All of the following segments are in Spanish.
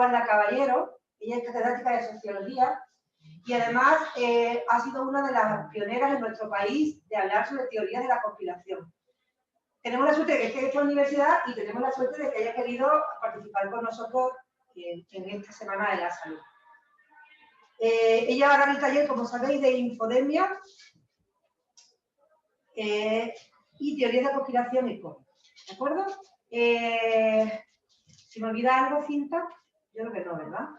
Juana Caballero, ella es catedrática de Sociología y además ha sido una de las pioneras en nuestro país de hablar sobre teorías de la conspiración. Tenemos la suerte de que esté en esta universidad y tenemos la suerte de que haya querido participar con nosotros en esta Semana de la Salud. Ella va a dar el taller, como sabéis, de infodemia y teorías de conspiración y COVID. ¿De acuerdo? Si me olvida algo, Cinta, yo creo que no, ¿verdad?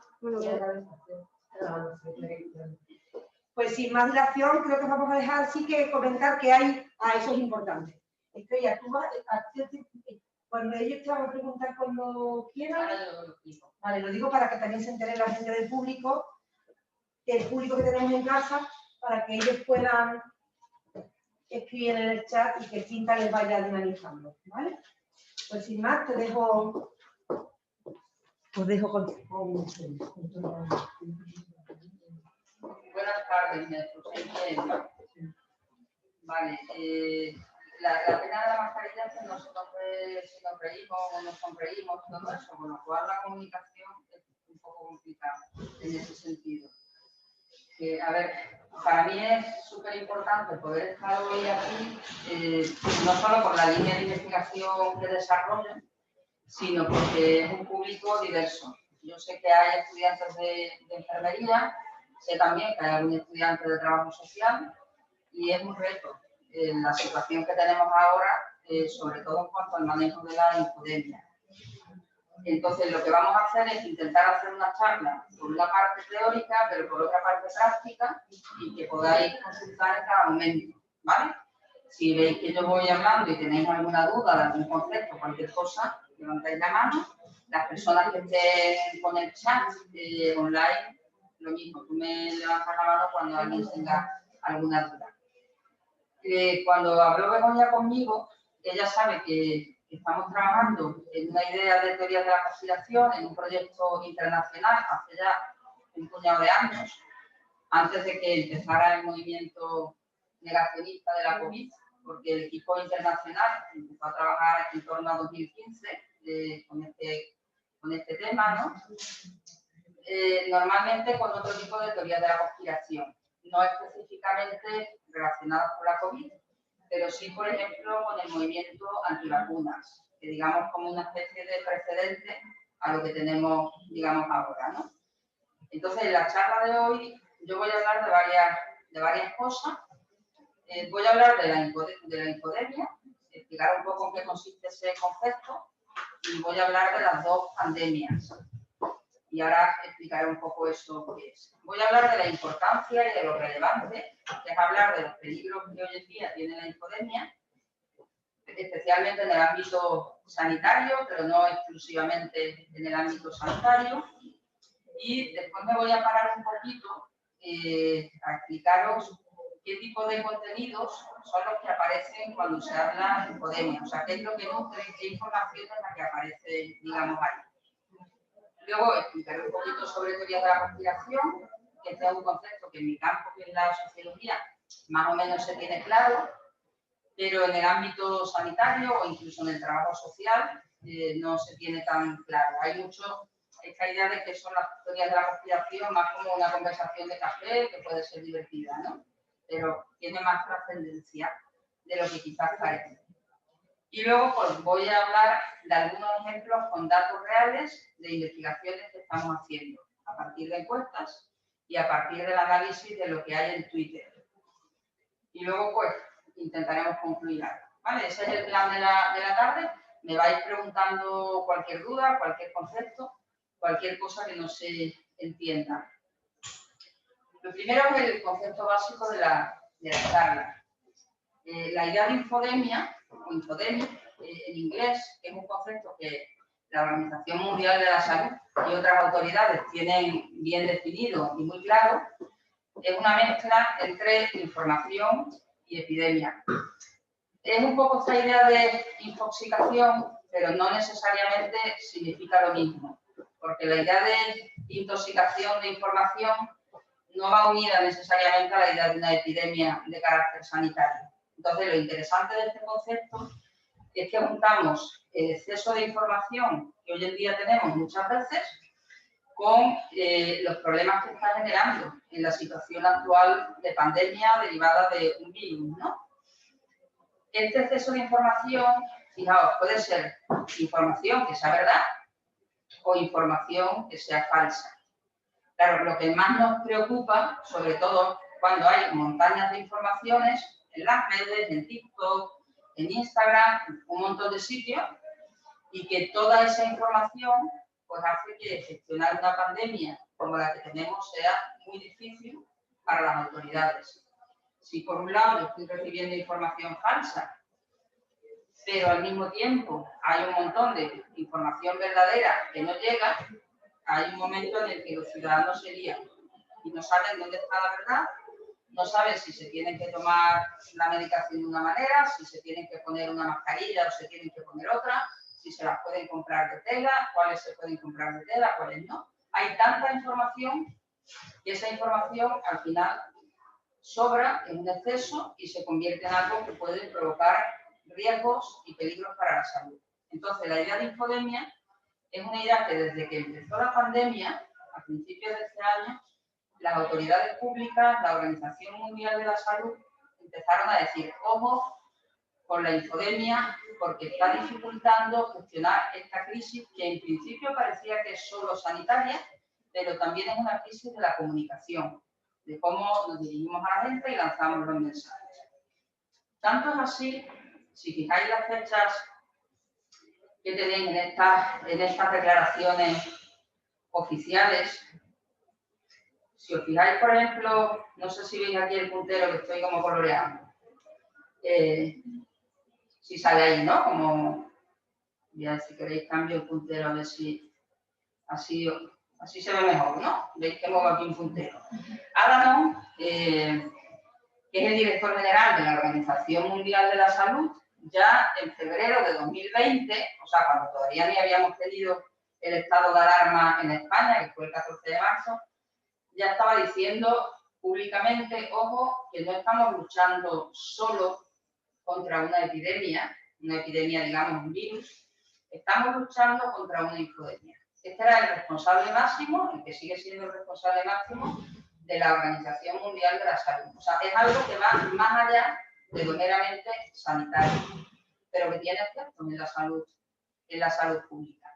Pues sin más dilación, creo que vamos a dejar sí que comentar que hay... eso es importante. Estrella, tú vas... Cuando ellos te van a preguntar cuando quieran... Vale, lo digo para que también se entere la gente del público, el público que tenemos en casa, para que ellos puedan escribir en el chat y que Cinta les vaya dinamizando, ¿vale? Pues sin más, te dejo... Os dejo con... Buenas tardes, maestros. Vale, la pena de la mascarilla es que nosotros si nos reímos o nos sonreímos, todo eso, con lo cual la comunicación es un poco complicada en ese sentido. A ver, para mí es súper importante poder estar hoy aquí, no solo por la línea de investigación que desarrollo, sino porque es un público diverso. Yo sé que hay estudiantes de enfermería, sé también que hay algún estudiante de trabajo social y es un reto la situación que tenemos ahora, sobre todo en cuanto al manejo de la infodemia. Entonces, lo que vamos a hacer es intentar hacer una charla por una parte teórica, pero por otra parte práctica y que podáis consultar en cada momento, ¿vale? Si veis que yo voy hablando y tenéis alguna duda de algún concepto, cualquier cosa, levantáis la mano. Las personas que estén con el chat online, lo mismo, tú me levantas la mano cuando alguien tenga alguna duda. Cuando habló Begoña conmigo, ella sabe que estamos trabajando en una idea de teoría de la conspiración, en un proyecto internacional hace ya un puñado de años, antes de que empezara el movimiento negacionista de la COVID, porque el equipo internacional empezó a trabajar en torno a 2015 con este tema, ¿no? Normalmente con otro tipo de teorías de la conspiración, no específicamente relacionadas con la COVID, pero sí, por ejemplo, con el movimiento antivacunas, que digamos como una especie de precedente a lo que tenemos, digamos, ahora, ¿no? Entonces, en la charla de hoy yo voy a hablar de varias cosas. Voy a hablar de la infodemia, explicar un poco en qué consiste ese concepto y voy a hablar de las dos pandemias. Y ahora explicaré un poco eso que es. Voy a hablar de la importancia y de lo relevante, que es hablar de los peligros que hoy en día tiene la infodemia, especialmente en el ámbito sanitario, pero no exclusivamente en el ámbito sanitario. Y después me voy a parar un poquito a explicaros qué tipo de contenidos son los que aparecen cuando se habla de infodemia. O sea, qué es lo que nutre, qué información es la que aparece, digamos, ahí. Luego explicaré un poquito sobre teoría de la conspiración, que este es un concepto que en mi campo, que es la sociología, más o menos se tiene claro, pero en el ámbito sanitario o incluso en el trabajo social no se tiene tan claro. Hay mucho esta idea de que son las teorías de la conspiración más como una conversación de café que puede ser divertida, ¿no? Pero tiene más trascendencia de lo que quizás parece. Y luego pues, voy a hablar de algunos ejemplos con datos reales de investigaciones que estamos haciendo a partir de encuestas y a partir del análisis de lo que hay en Twitter. Y luego pues intentaremos concluir algo, ¿vale? Ese es el plan de la tarde. Me vais preguntando cualquier duda, cualquier concepto, cualquier cosa que no se entienda. Lo primero es el concepto básico de la charla. La idea de infodemia, o infodemia, en inglés, es un concepto que la Organización Mundial de la Salud y otras autoridades tienen bien definido y muy claro, es una mezcla entre información y epidemia. Es un poco esta idea de intoxicación, pero no necesariamente significa lo mismo, porque la idea de intoxicación de información no va unida necesariamente a la idea de una epidemia de carácter sanitario. Entonces, lo interesante de este concepto es que juntamos el exceso de información que hoy en día tenemos muchas veces con los problemas que está generando en la situación actual de pandemia derivada de un virus, ¿no? Este exceso de información, fijaos, puede ser información que sea verdad o información que sea falsa. Claro, lo que más nos preocupa, sobre todo cuando hay montañas de informaciones en las redes, en TikTok, en Instagram, un montón de sitios, y que toda esa información pues hace que gestionar una pandemia como la que tenemos sea muy difícil para las autoridades. Si por un lado yo estoy recibiendo información falsa, pero al mismo tiempo hay un montón de información verdadera que no llega, hay un momento en el que los ciudadanos se lían y no saben dónde está la verdad, no saben si se tienen que tomar la medicación de una manera, si se tienen que poner una mascarilla o se tienen que poner otra, si se las pueden comprar de tela, cuáles se pueden comprar de tela, cuáles no. Hay tanta información y esa información al final sobra en un exceso y se convierte en algo que puede provocar riesgos y peligros para la salud. Entonces, la idea de infodemia es una idea que desde que empezó la pandemia, a principios de este año, las autoridades públicas, la Organización Mundial de la Salud, empezaron a decir, ojo con la infodemia, porque está dificultando gestionar esta crisis que en principio parecía que es solo sanitaria, pero también es una crisis de la comunicación, de cómo nos dirigimos a la gente y lanzamos los mensajes. Tanto es así, si fijáis las fechas que tenéis en estas declaraciones oficiales, si os fijáis, por ejemplo, no sé si veis aquí el puntero que estoy como coloreando, si sale ahí, ¿no? Como, ya si queréis cambio el puntero a ver si así se ve mejor, ¿no? Veis que muevo aquí un puntero. Adhanom, que es el director general de la Organización Mundial de la Salud, ya en febrero de 2020, o sea, cuando todavía ni habíamos tenido el estado de alarma en España, que fue el 14 de marzo, ya estaba diciendo públicamente, ojo, que no estamos luchando solo contra una epidemia, digamos, un virus, estamos luchando contra una infodemia. Este era el responsable máximo, el que sigue siendo el responsable máximo de la Organización Mundial de la Salud. O sea, es algo que va más allá de lo meramente sanitario, pero que tiene efectos en la salud pública.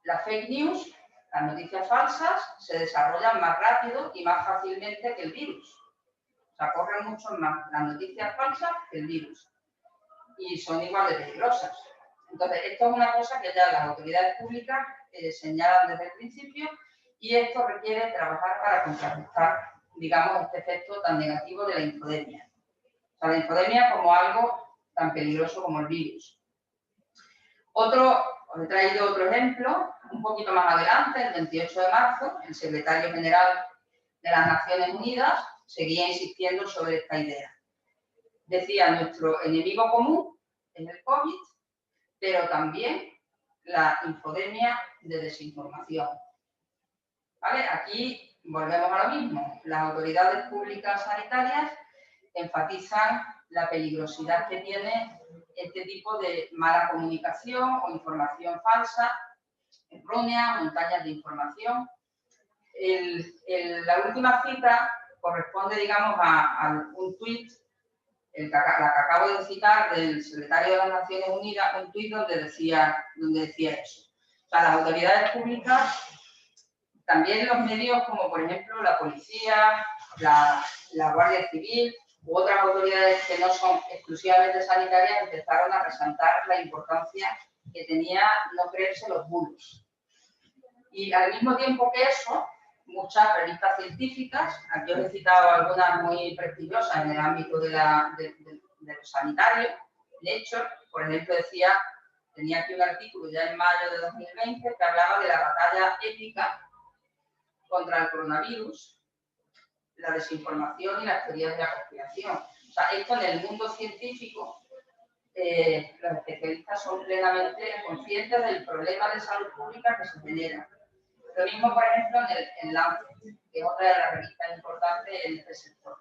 Las fake news, las noticias falsas, se desarrollan más rápido y más fácilmente que el virus. O sea, corren mucho más las noticias falsas que el virus. Y son igual de peligrosas. Entonces, esto es una cosa que ya las autoridades públicas señalan desde el principio y esto requiere trabajar para contrarrestar, digamos, este efecto tan negativo de la infodemia. O sea, la infodemia como algo tan peligroso como el virus. Os he traído otro ejemplo, un poquito más adelante, el 28 de marzo, el secretario general de las Naciones Unidas seguía insistiendo sobre esta idea. Decía, nuestro enemigo común es el COVID, pero también la infodemia de desinformación. ¿Vale? Aquí volvemos a lo mismo. Las autoridades públicas sanitarias enfatizan la peligrosidad que tiene este tipo de mala comunicación o información falsa, errónea, montañas de información. La última cita corresponde, digamos, a un tuit, la que acabo de citar, del secretario de las Naciones Unidas, un tuit donde decía eso. O sea, las autoridades públicas, también los medios como, por ejemplo, la policía, la Guardia Civil, u otras autoridades que no son exclusivamente sanitarias, empezaron a resaltar la importancia que tenía no creerse los bulos. Y al mismo tiempo que eso, muchas revistas científicas, aquí os he citado algunas muy prestigiosas en el ámbito de lo sanitario, Nature, por ejemplo, tenía aquí un artículo ya en mayo de 2020 que hablaba de la batalla ética contra el coronavirus, la desinformación y las teorías de la conspiración. O sea, esto en el mundo científico, los especialistas son plenamente conscientes del problema de salud pública que se genera. Lo mismo, por ejemplo, en Lancet, que es otra de las revistas importantes en este sector.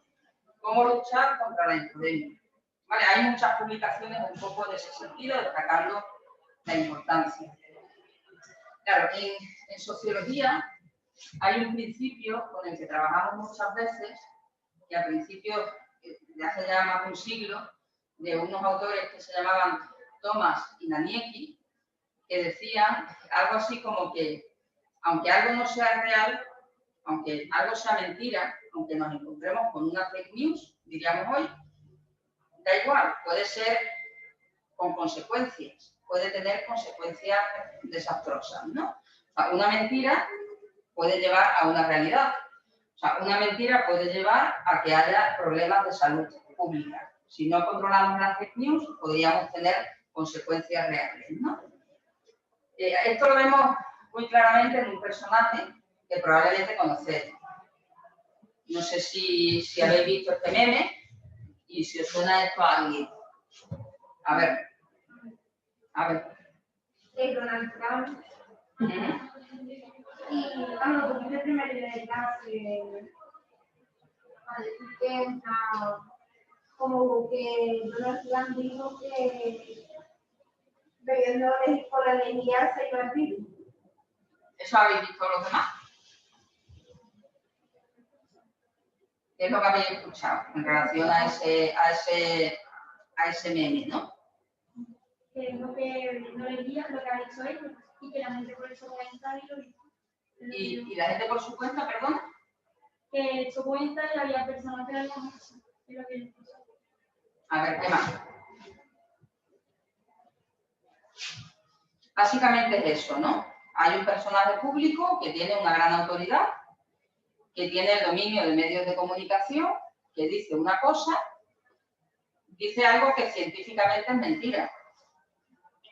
¿Cómo luchar contra la infodemia? Vale, hay muchas publicaciones un poco en ese sentido, destacando la importancia. Claro, en sociología hay un principio con el que trabajamos muchas veces, que a principios de hace ya más de un siglo, de unos autores que se llamaban Thomas y Naniecki, que decían algo así como que, aunque algo no sea real, aunque algo sea mentira, aunque nos encontremos con una fake news, diríamos hoy, da igual, puede ser con consecuencias, puede tener consecuencias desastrosas, ¿no? O sea, una mentira puede llevar a una realidad. O sea, una mentira puede llevar a que haya problemas de salud pública. Si no controlamos las fake news, podríamos tener consecuencias reales, ¿no? Esto lo vemos muy claramente en un personaje que probablemente conocéis. No sé si habéis visto este meme y si os suena esto a alguien. A ver. Donald Trump. Y vamos, porque es el primer día de clase. A decir que como que Donald Trump dijo que bebiendo por la alegría se iba al virus. ¿Eso habéis visto los demás? ¿Qué es lo que habéis escuchado en relación a ese meme, no? Que no le guía lo que ha dicho él y que la gente por eso cuenta y lo hizo. ¿Y la gente por su cuenta, perdón? Que su cuenta y había personas que la habían hecho. Es lo que él dijo. A ver, ¿qué más? Básicamente es eso, ¿no? Hay un personaje público que tiene una gran autoridad, que tiene el dominio de medios de comunicación, que dice una cosa, dice algo que científicamente es mentira.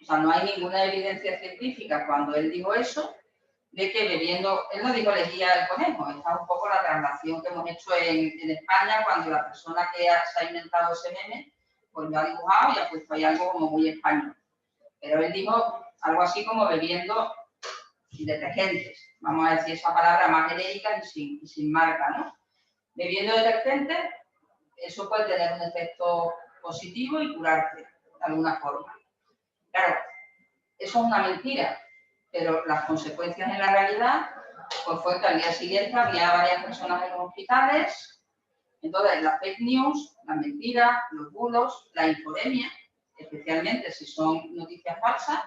O sea, no hay ninguna evidencia científica cuando él dijo eso, de que bebiendo, él no dijo lejía del conejo, esta es un poco la traslación que hemos hecho en España cuando la persona que se ha inventado ese meme, pues lo ha dibujado y ha puesto ahí algo como muy español. Pero él dijo algo así como bebiendo detergentes, vamos a decir esa palabra más genérica y sin marca, ¿no? Bebiendo detergentes, eso puede tener un efecto positivo y curarte de alguna forma. Claro, eso es una mentira, pero las consecuencias en la realidad pues fue que al día siguiente había varias personas en los hospitales. Entonces, las fake news, las mentiras, los bulos, la infodemia, especialmente si son noticias falsas,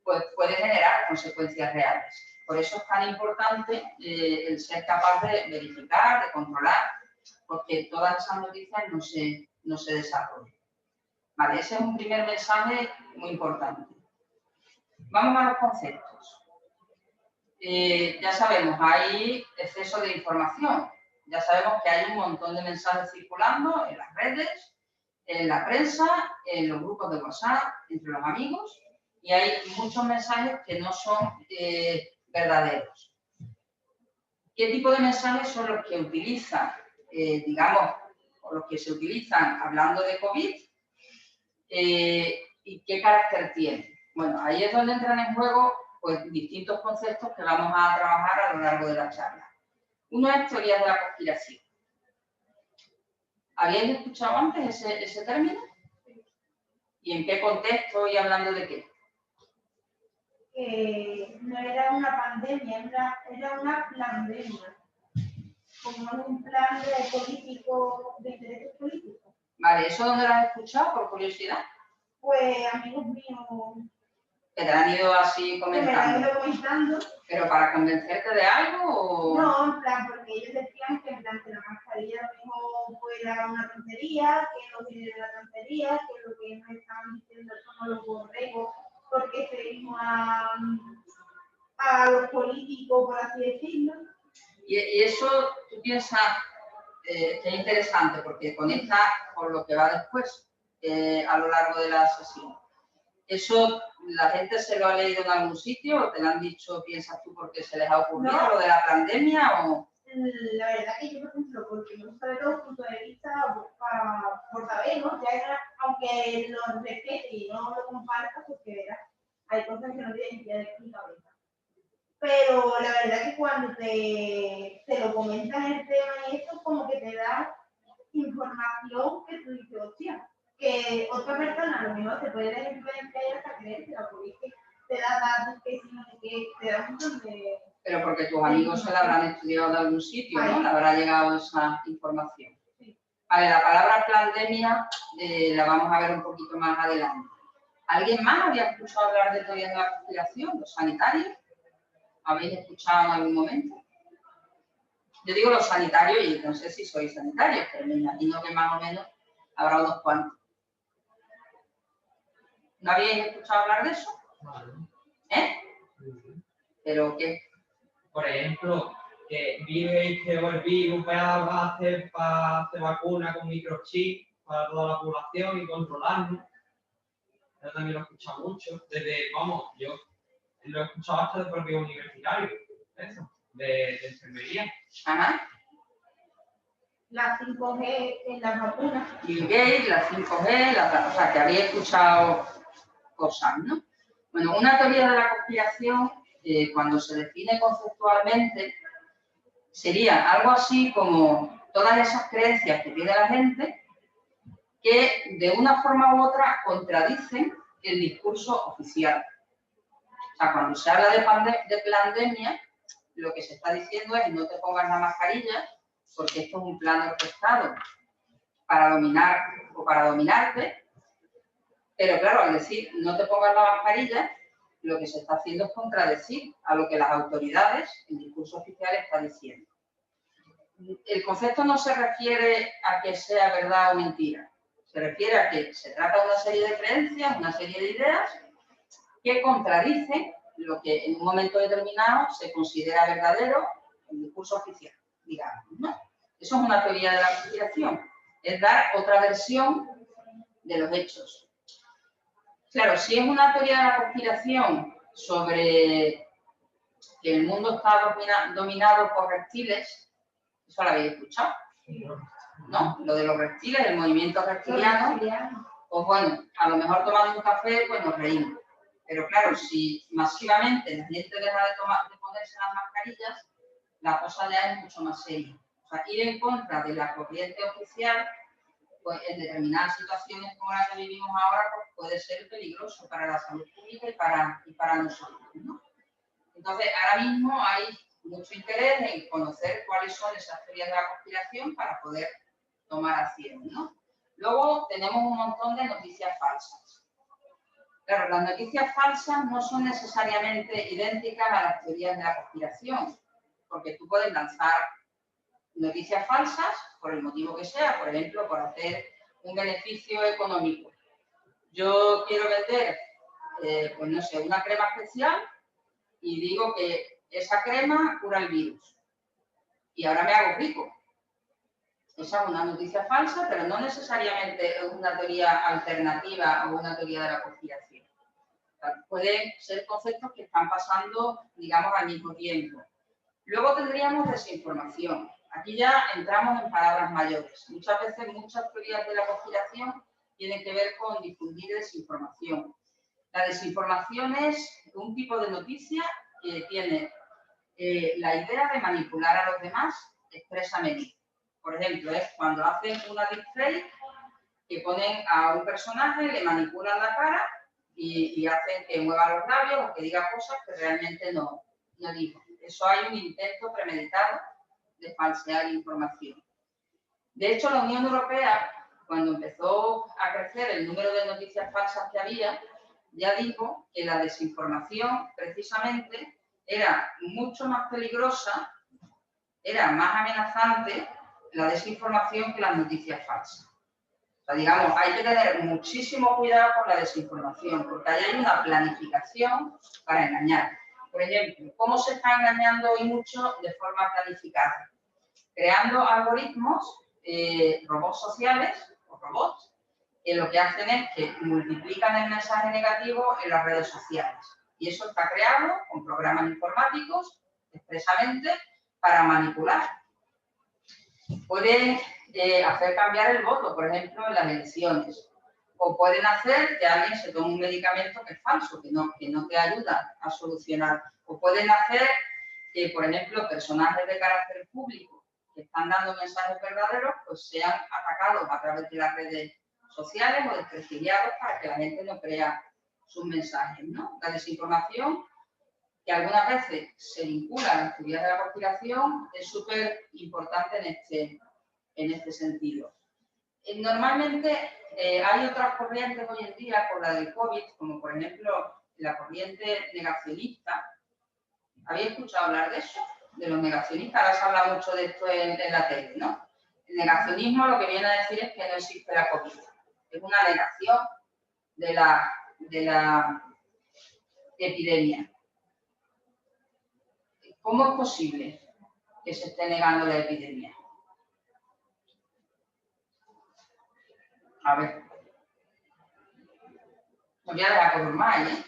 pues puede generar consecuencias reales. Por eso es tan importante el ser capaz de verificar, de controlar, porque todas esas noticias no se desarrollan. Vale, ese es un primer mensaje muy importante. Vamos a los conceptos. Ya sabemos, hay exceso de información. Ya sabemos que hay un montón de mensajes circulando en las redes, en la prensa, en los grupos de WhatsApp, entre los amigos, y hay muchos mensajes que no son verdaderos. ¿Qué tipo de mensajes son los que utilizan, digamos, o los que se utilizan hablando de COVID? ¿Y qué carácter tienen? Bueno, ahí es donde entran en juego pues, distintos conceptos que vamos a trabajar a lo largo de la charla. Uno es teoría de la conspiración. ¿Habíais escuchado antes ese término? ¿Y en qué contexto y hablando de qué? No era una pandemia, era una pandemia. Como un plan de político, de intereses políticos. Vale, ¿eso dónde lo has escuchado, por curiosidad? Pues amigos míos. ¿Que te han ido así comentando? Que me han ido comentando. ¿Pero para convencerte de algo o...? No, en plan, porque ellos decían que en plan que la mascarilla lo mismo fuera una tontería, que no tiene la tontería, que lo que nos estaban diciendo somos los borregos, porque seguimos a los políticos, por así decirlo. Y eso, tú piensas que es interesante, porque conecta con lo que va después, a lo largo de la sesión. ¿Eso la gente se lo ha leído en algún sitio o te lo han dicho, piensas tú, porque se les ha ocurrido lo de la pandemia o...? La verdad que yo, por ejemplo, porque me gusta ver los puntos de vista por saber, ¿no? Ya, aunque lo respete y no lo comparta, porque verás, hay cosas que no tienen idea de mi cabeza. Pero la verdad que cuando te lo comentan el tema y esto, como que te da información que tú dices, hostia, que otra persona a lo mejor te puede dar influencia y hasta creérsela, porque te da datos que si no sé qué, te da un montón Pero porque tus amigos se la habrán estudiado de algún sitio, ¿no? Le habrá llegado esa información. A ver, la palabra pandemia la vamos a ver un poquito más adelante. ¿Alguien más había escuchado hablar de teoría de la conspiración? ¿Los sanitarios? ¿Habéis escuchado en algún momento? Yo digo los sanitarios y no sé si sois sanitarios, pero me imagino que más o menos habrá unos cuantos. ¿No habíais escuchado hablar de eso? ¿Eh? ¿Pero qué? Por ejemplo, que vive que el virus va a hacer vacuna con microchip para toda la población y controlarnos. Yo también lo he escuchado mucho. Desde, vamos, yo lo he escuchado hasta del propio universitario, eso, de enfermería. Ajá. La 5G en las vacunas. Bill Gates, la 5G, o sea, que había escuchado cosas, ¿no? Bueno, una teoría de la conspiración, cuando se define conceptualmente, sería algo así como todas esas creencias que tiene la gente que de una forma u otra contradicen el discurso oficial. O sea, cuando se habla de pandemia, lo que se está diciendo es no te pongas la mascarilla porque esto es un plan orquestado para dominar o para dominarte. Pero claro, al decir no te pongas la mascarilla, lo que se está haciendo es contradecir a lo que las autoridades, el discurso oficial, está diciendo. El concepto no se refiere a que sea verdad o mentira. Se refiere a que se trata de una serie de creencias, una serie de ideas que contradicen lo que en un momento determinado se considera verdadero, el discurso oficial, digamos, ¿no? Eso es una teoría de la conspiración, es dar otra versión de los hechos. Claro, si es una teoría de la conspiración sobre que el mundo está dominado por reptiles, eso lo habéis escuchado, ¿no? Lo de los reptiles, el movimiento reptiliano, pues bueno, a lo mejor tomando un café, pues nos reímos. Pero claro, si masivamente la gente deja de ponerse las mascarillas, la cosa ya es mucho más seria. O sea, ir en contra de la corriente oficial, pues en determinadas situaciones como la que vivimos ahora, pues puede ser peligroso para la salud pública y para nosotros, ¿no? Entonces, ahora mismo hay mucho interés en conocer cuáles son esas teorías de la conspiración para poder tomar acción, ¿no? Luego tenemos un montón de noticias falsas. Claro, las noticias falsas no son necesariamente idénticas a las teorías de la conspiración, porque tú puedes lanzar noticias falsas por el motivo que sea, por ejemplo, por hacer un beneficio económico. Yo quiero vender, pues no sé, una crema especial y digo que esa crema cura el virus y ahora me hago rico. Esa es una noticia falsa, pero no necesariamente es una teoría alternativa o una teoría de la conspiración. O sea, pueden ser conceptos que están pasando, digamos, al mismo tiempo. Luego tendríamos desinformación. Aquí ya entramos en palabras mayores. Muchas veces, muchas teorías de la conspiración tienen que ver con difundir desinformación. La desinformación es un tipo de noticia que tiene la idea de manipular a los demás expresamente. Por ejemplo, es cuando hacen una deepfake que ponen a un personaje, le manipulan la cara y hacen que mueva los labios o que diga cosas que realmente no dijo. Eso hay un intento premeditado de falsear información. De hecho, la Unión Europea, cuando empezó a crecer el número de noticias falsas que había, ya dijo que la desinformación, precisamente, era mucho más peligrosa, era más amenazante la desinformación que las noticias falsas. O sea, digamos, hay que tener muchísimo cuidado con la desinformación, porque ahí hay una planificación para engañar. Por ejemplo, ¿cómo se está engañando hoy mucho de forma planificada? Creando algoritmos, robots sociales o robots, que lo que hacen es que multiplican el mensaje negativo en las redes sociales. Y eso está creado con programas informáticos expresamente para manipular. Pueden hacer cambiar el voto, por ejemplo, en las elecciones. O pueden hacer que alguien se tome un medicamento que es falso, que no te ayuda a solucionar. O pueden hacer que, por ejemplo, personajes de carácter público que están dando mensajes verdaderos, pues sean atacados a través de las redes sociales o desprestigiados para que la gente no crea sus mensajes, ¿no? La desinformación que algunas veces se vincula a las teorías de la conspiración, es súper importante en este sentido. Normalmente hay otras corrientes hoy en día por la del COVID, como por ejemplo la corriente negacionista. ¿Habéis escuchado hablar de eso? De los negacionistas. Ahora se habla mucho de esto en la tele, ¿no? El negacionismo lo que viene a decir es que no existe la COVID. Es una negación de la epidemia. ¿Cómo es posible que se esté negando la epidemia? A ver. Me voy a dejar por más, ¿eh?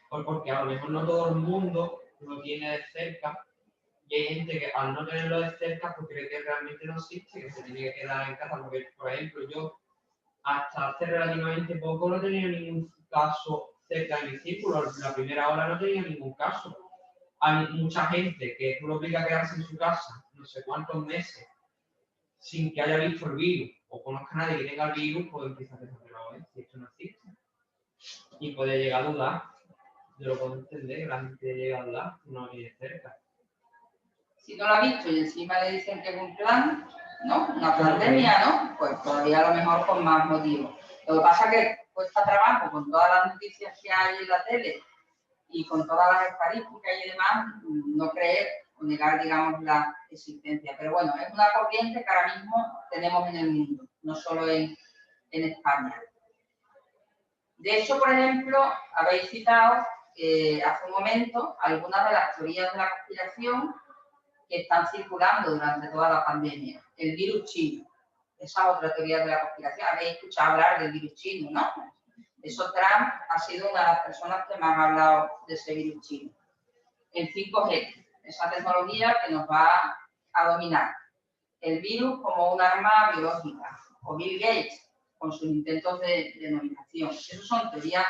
Pues porque a lo mejor no todo el mundo lo tiene de cerca y hay gente que al no tenerlo de cerca pues cree que realmente no existe, que se tiene que quedar en casa. Porque, por ejemplo, yo hasta hace relativamente poco no tenía ningún caso cerca de mi círculo. La primera hora no tenía ningún caso. Hay mucha gente que tú lo obligas a quedarse en su casa no sé cuántos meses sin que haya visto el virus o conozca a nadie que tenga el virus, pues empieza a pensar, pero si esto no existe. Y puede llegar a dudar. Yo lo puedo entender, que la gente llega a dudar, no lo tiene cerca. Si no lo ha visto y encima le dicen que es un plan, ¿no? Una pandemia, ¿no? Pues todavía a lo mejor con más motivos. Lo que pasa es que cuesta trabajo con todas las noticias que hay en la tele y con todas las estadísticas y demás, no creer o negar, digamos, la existencia. Pero bueno, es una corriente que ahora mismo tenemos en el mundo, no solo en España. De hecho, por ejemplo, habéis citado hace un momento algunas de las teorías de la conspiración que están circulando durante toda la pandemia. El virus chino, esa es otra teoría de la conspiración. Habéis escuchado hablar del virus chino, ¿no? Eso Trump ha sido una de las personas que más ha hablado de ese virus chino. El 5G, esa tecnología que nos va a dominar. El virus como un arma biológica. O Bill Gates, con sus intentos de nominación. Esas son teorías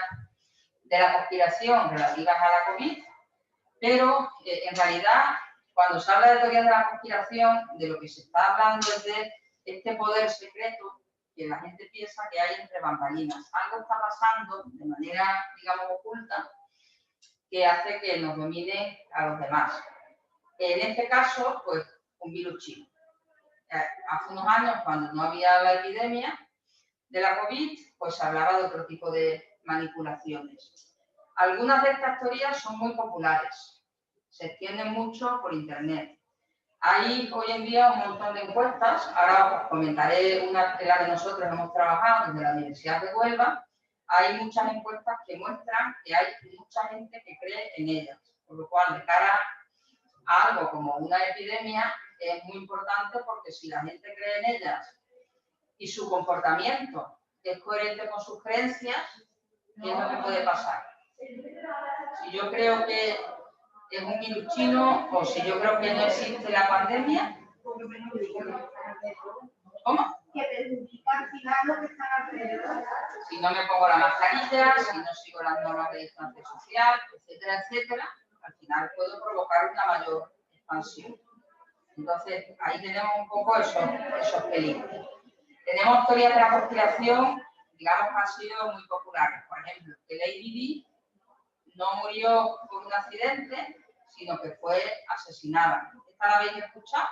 de la conspiración relativas a la COVID, pero en realidad, cuando se habla de teorías de la conspiración, de lo que se está hablando es de este poder secreto que la gente piensa que hay entre bambalinas. Algo está pasando de manera, digamos, oculta, que hace que nos domine a los demás. En este caso, pues, un virus chino. Hace unos años, cuando no había la epidemia de la COVID, pues se hablaba de otro tipo de manipulaciones. Algunas de estas teorías son muy populares, se extienden mucho por internet. Hay hoy en día un montón de encuestas, ahora os comentaré una de las que nosotros hemos trabajado desde la Universidad de Huelva. Hay muchas encuestas que muestran que hay mucha gente que cree en ellas, por lo cual de cara a algo como una epidemia es muy importante, porque si la gente cree en ellas y su comportamiento es coherente con sus creencias, ¿qué es lo que puede pasar? Si yo creo que es un virus chino o si yo creo que no existe la pandemia, ¿cómo? Que perjudica al final lo que están alrededor. Si no me pongo la mascarilla, si no sigo las normas de distancia social, etcétera, etcétera, al final puedo provocar una mayor expansión. Entonces, ahí tenemos un poco esos peligros. Tenemos teorías de la conspiración, digamos, que han sido muy populares. Por ejemplo, que Lady Di no murió por un accidente, sino que fue asesinada. ¿Esta la habéis escuchado?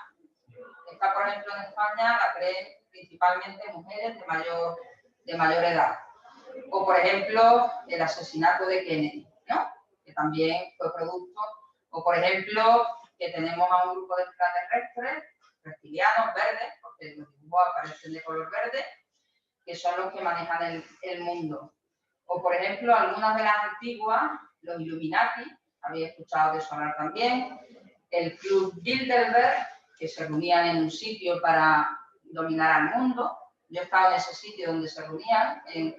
Esta, por ejemplo, en España la creen principalmente mujeres de mayor edad. O, por ejemplo, el asesinato de Kennedy, ¿no? Que también fue producto. O, por ejemplo, que tenemos a un grupo de extraterrestres, reptilianos, verdes, porque los dibujos aparecen de color verde, que son los que manejan el mundo. O, por ejemplo, algunas de las antiguas, los Illuminati, habéis escuchado de eso hablar también, el Club Bilderberg, que se reunían en un sitio para dominar al mundo. Yo estaba en ese sitio donde se reunían, en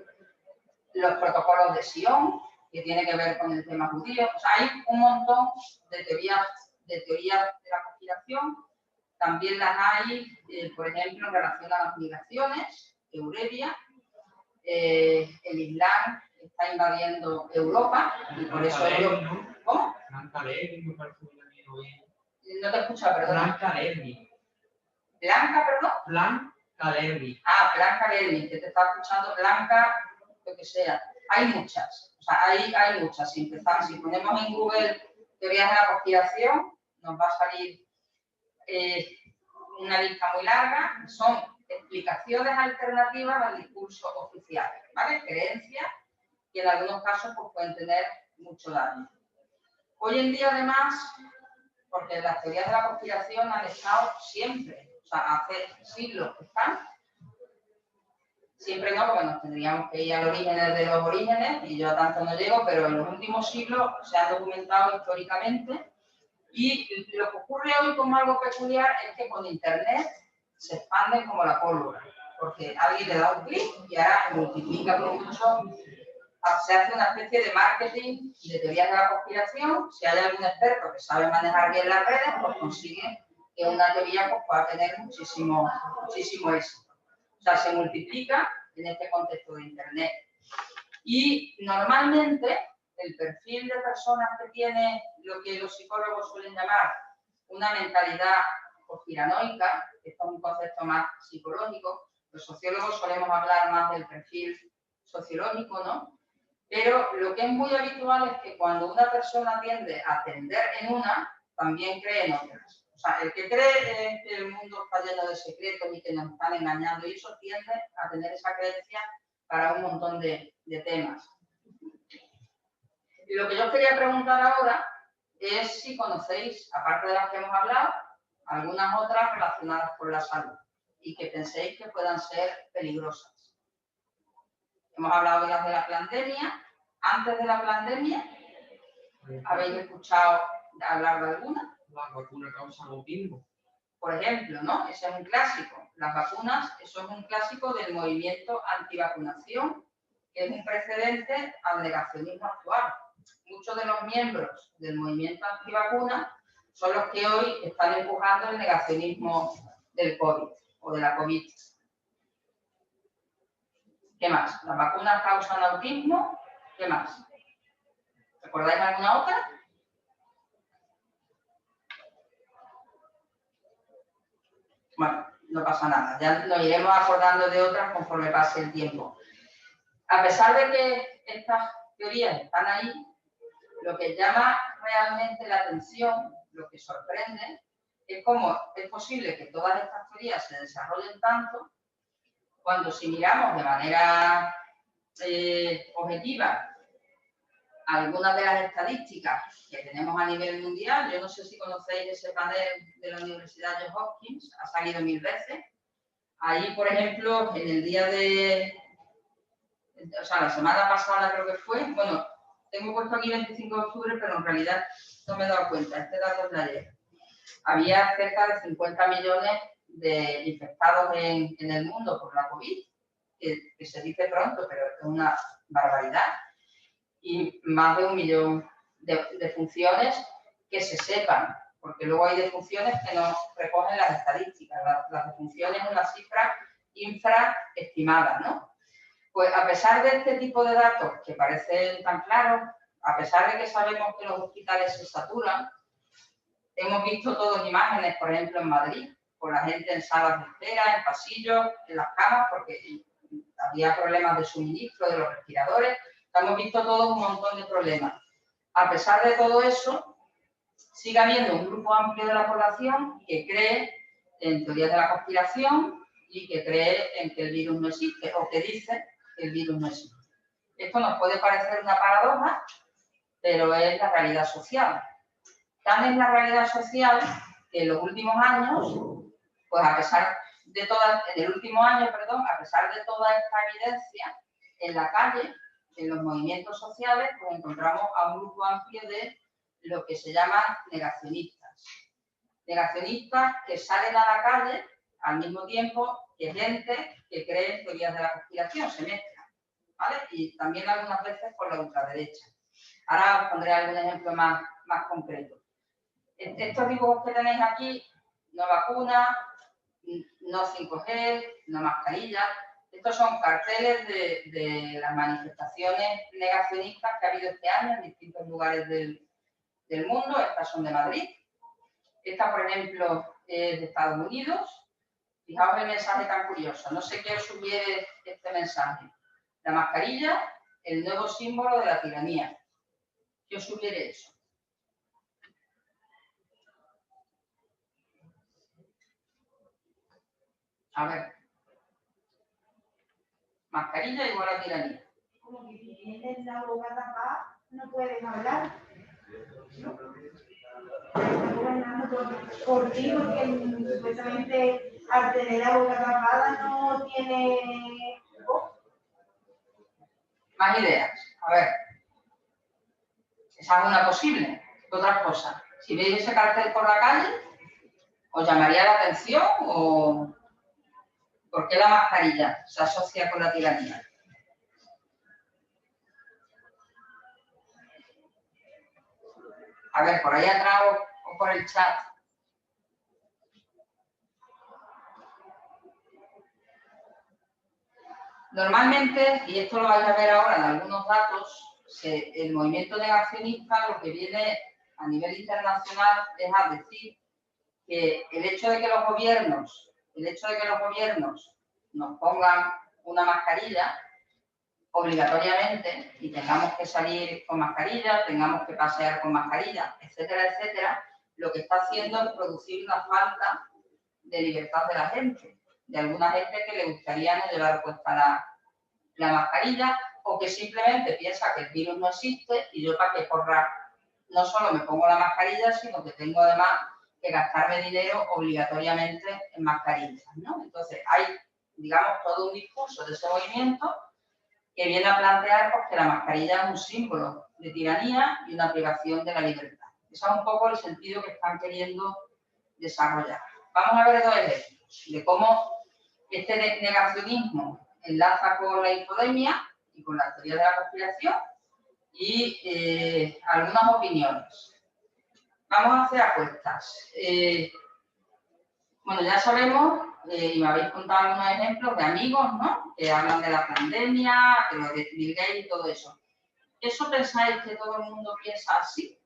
los protocolos de Sion, que tiene que ver con el tema judío. O sea, hay un montón de teorías de la conspiración. También las hay, por ejemplo, en relación a las migraciones, Eurevia. El Islam está invadiendo Europa y por eso... ¿Cómo? Blanca Lerni, me parece muy bien. No te escucha, perdón. Blanca Lerni. ¿Blanca, perdón? Blanca Lerni. Ah, Blanca Lerni, que te está escuchando. Blanca, lo que sea. hay muchas. O sea, hay muchas. Si ponemos en Google teorías de la conspiración, nos va a salir una lista muy larga. Son explicaciones alternativas al discurso oficial, ¿vale? Creencias que en algunos casos pues, pueden tener mucho daño. Hoy en día, además, porque las teorías de la conspiración han estado siempre, o sea, hace siglos que están. Siempre no, porque nos tendríamos que ir al origen de los orígenes, y yo tanto no llego, pero en los últimos siglos se han documentado históricamente. Y lo que ocurre hoy como algo peculiar es que con Internet se expanden como la pólvora, porque alguien le da un clic y ahora multiplica por mucho. Se hace una especie de marketing de teorías de la conspiración. Si hay algún experto que sabe manejar bien las redes, pues consigue que una teoría pues, pueda tener muchísimo éxito. O sea, se multiplica en este contexto de Internet. Y normalmente el perfil de personas que tiene lo que los psicólogos suelen llamar una mentalidad conspiranoica, que esto es un concepto más psicológico, los sociólogos solemos hablar más del perfil sociológico, ¿no? Pero lo que es muy habitual es que cuando una persona tiende a tender en una, también cree en otras. O sea, el que cree que el mundo está lleno de secretos y que nos están engañando, y eso tiende a tener esa creencia para un montón de temas. Y lo que yo os quería preguntar ahora es si conocéis, aparte de las que hemos hablado, algunas otras relacionadas con la salud y que penséis que puedan ser peligrosas. Hemos hablado de las de la pandemia. Antes de la pandemia, ¿habéis escuchado hablar de alguna? Las vacunas causan autismo. Por ejemplo, ¿no? Ese es un clásico. Las vacunas, eso es un clásico del movimiento antivacunación, que es un precedente al negacionismo actual. Muchos de los miembros del movimiento antivacuna son los que hoy están empujando el negacionismo del COVID o de la COVID. ¿Qué más? ¿Las vacunas causan autismo? ¿Qué más? ¿Recordáis alguna otra? Bueno, no pasa nada. Ya nos iremos acordando de otras conforme pase el tiempo. A pesar de que estas teorías están ahí, lo que llama realmente la atención, lo que sorprende, es cómo es posible que todas estas teorías se desarrollen tanto cuando si miramos de manera objetiva algunas de las estadísticas que tenemos a nivel mundial. Yo no sé si conocéis ese panel de la Universidad Johns Hopkins, ha salido 1000 veces. Ahí, por ejemplo, en el día la semana pasada creo que fue, bueno, tengo puesto aquí 25 de octubre, pero en realidad no me he dado cuenta, este dato es de ayer. Había cerca de 50 millones de infectados en el mundo por la COVID, que se dice pronto, pero es una barbaridad. Y más de 1 millón de funciones que se sepan, porque luego hay defunciones que no recogen las estadísticas. Las defunciones es una cifra infraestimada, ¿no? Pues a pesar de este tipo de datos que parecen tan claros, a pesar de que sabemos que los hospitales se saturan, hemos visto todas imágenes, por ejemplo, en Madrid, con la gente en salas de espera, en pasillos, en las camas, porque había problemas de suministro de los respiradores. Hemos visto todo un montón de problemas. A pesar de todo eso, sigue habiendo un grupo amplio de la población que cree en teorías de la conspiración y que cree en que el virus no existe, o que dice que el virus no existe. Esto nos puede parecer una paradoja, pero es la realidad social. Tan es la realidad social que en los últimos años, pues a pesar de toda, en el último año, perdón, a pesar de toda esta evidencia, en la calle, en los movimientos sociales, pues encontramos a un grupo amplio de lo que se llaman negacionistas. Negacionistas que salen a la calle al mismo tiempo que gente que cree en teorías de la conspiración, se mezclan, ¿vale? Y también algunas veces por la ultraderecha. Ahora os pondré algún ejemplo más concreto. Estos dibujos que tenéis aquí, no vacuna, no 5G, no mascarilla. Estos son carteles de las manifestaciones negacionistas que ha habido este año en distintos lugares del mundo. Estas son de Madrid. Esta, por ejemplo, es de Estados Unidos. Fijaos el mensaje tan curioso. No sé qué os sugiere este mensaje. La mascarilla el nuevo símbolo de la tiranía. ¿Qué os hubiera hecho? A ver. Mascarilla igual a tiranía. Como que si tienes la boca tapada, no puedes hablar. ¿No? Estás gobernando por ti, porque supuestamente al tener la boca tapada no tiene voz. Más ideas. A ver. Esa es una posible. Otra cosa. Si veis ese cartel por la calle, ¿os llamaría la atención o por qué la mascarilla se asocia con la tiranía? A ver, por ahí atrás o por el chat. Normalmente, y esto lo vais a ver ahora en algunos datos, el movimiento negacionista lo que viene a nivel internacional es a decir que el hecho de que los gobiernos nos pongan una mascarilla obligatoriamente y tengamos que salir con mascarilla, tengamos que pasear con mascarilla, etcétera, etcétera, lo que está haciendo es producir una falta de libertad de la gente, de alguna gente que le gustaría no llevar puesta la mascarilla o que simplemente piensa que el virus no existe y yo para que porra no solo me pongo la mascarilla, sino que tengo además que gastarme dinero obligatoriamente en mascarillas, ¿no? Entonces hay, digamos, todo un discurso de ese movimiento que viene a plantear pues, que la mascarilla es un símbolo de tiranía y una privación de la libertad. Ese es un poco el sentido que están queriendo desarrollar. Vamos a ver dos ejemplos de cómo este negacionismo enlaza con la infodemia y con la teoría de la conspiración y algunas opiniones. Vamos a hacer apuestas. Bueno, ya sabemos, y me habéis contado algunos ejemplos de amigos, ¿no? Que hablan de la pandemia, de lo de Bill Gates y todo eso. ¿Eso pensáis que todo el mundo piensa así?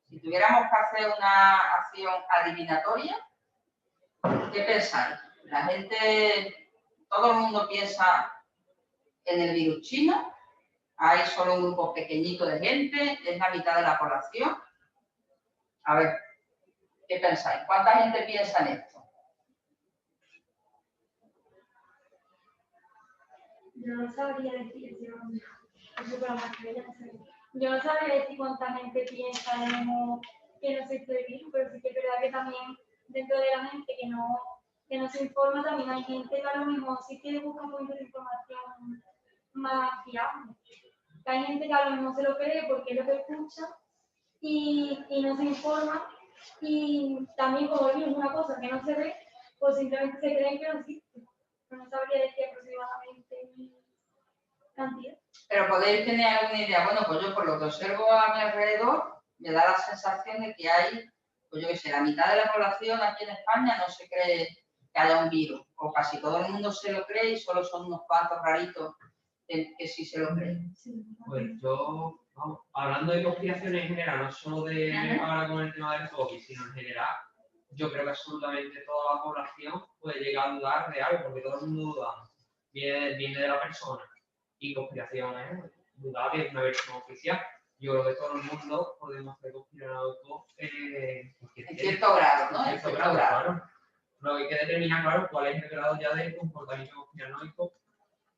Si tuviéramos que hacer una acción adivinatoria, ¿qué pensáis? La gente, todo el mundo piensa en el virus chino, hay solo un grupo pequeñito de gente, es la mitad de la población. A ver, ¿qué pensáis? ¿Cuánta gente piensa en esto? Yo no sabría decir, yo no sabría decir cuánta gente piensa que no se estoy virus, pero sí que es verdad que también dentro de la gente que no se informa, también hay gente que a lo mejor sí que busca fuentes de información más fiable. Que hay gente que a lo mejor se lo cree porque es lo que escucha y no se informa. Y también como el virus es una cosa que no se ve, pues simplemente se creen que no existe. No sabría decir aproximadamente mi cantidad. Pero podéis tener alguna idea. Bueno, pues yo por lo que observo a mi alrededor, me da la sensación de que hay, pues yo qué sé, la mitad de la población aquí en España no se cree que haya un virus. O casi todo el mundo se lo cree y solo son unos cuantos raritos que sí se lo creen. Pues yo, vamos, hablando de conspiraciones en general, no solo de ahora con el tema del COVID, sino en general, yo creo que absolutamente toda la población puede llegar a dudar de algo, porque todo el mundo duda. Viene de la persona. Y conspiraciones, dudar de una versión oficial. Yo creo que todo el mundo podemos ser conspiranoicos En cierto grado, ¿no? En cierto grado, claro. Lo que hay que determinar, claro, cuál es el grado ya de comportamiento conspiranoico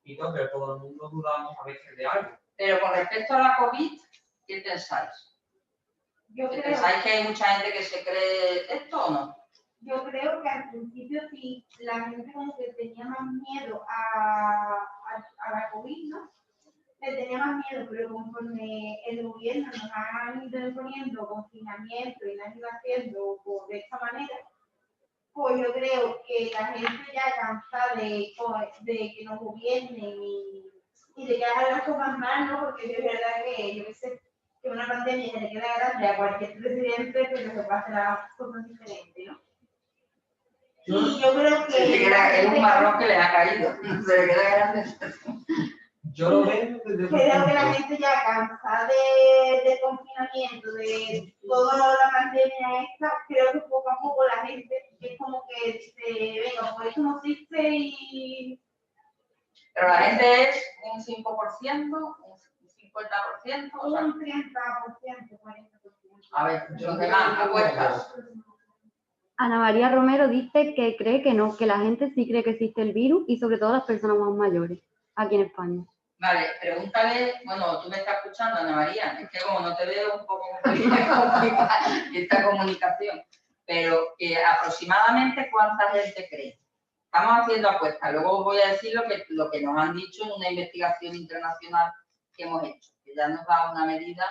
y todo, pero todo el mundo dudamos a veces de algo. Pero con respecto a la COVID, ¿qué pensáis? ¿Pensáis que hay mucha gente que se cree esto o no? Yo creo que al principio sí, la gente como que tenía más miedo a la COVID, ¿no? Le tenía más miedo, pero conforme el gobierno nos ha ido imponiendo confinamiento y nos ha ido haciendo de esta manera, pues yo creo que la gente ya cansada de que nos gobiernen y de que hagan las cosas mal, ¿no? Porque es verdad que yo sé que una pandemia se le queda grande a cualquier presidente, pero se puede hacer las cosas diferentes, ¿no? Y yo creo que es un marrón que les ha caído, se le queda grande. Yo lo veo desde creo que la gente ya cansada de confinamiento, de toda la pandemia esta, creo que poco a poco la gente es como que dice, venga, pues esto no existe y Pero la gente es un 5%, un 50%, o sea, Un 30%, 40%. a ver, los demás, apuestas. Ana María Romero dice que cree que no, que la gente sí cree que existe el virus y sobre todo las personas más mayores, aquí en España. Vale, pregúntale, bueno, tú me estás escuchando, Ana María, es que como no te veo un poco complicada esta comunicación, pero que aproximadamente cuánta gente cree. Estamos haciendo apuestas, luego os voy a decir lo que nos han dicho en una investigación internacional que hemos hecho, que ya nos da una medida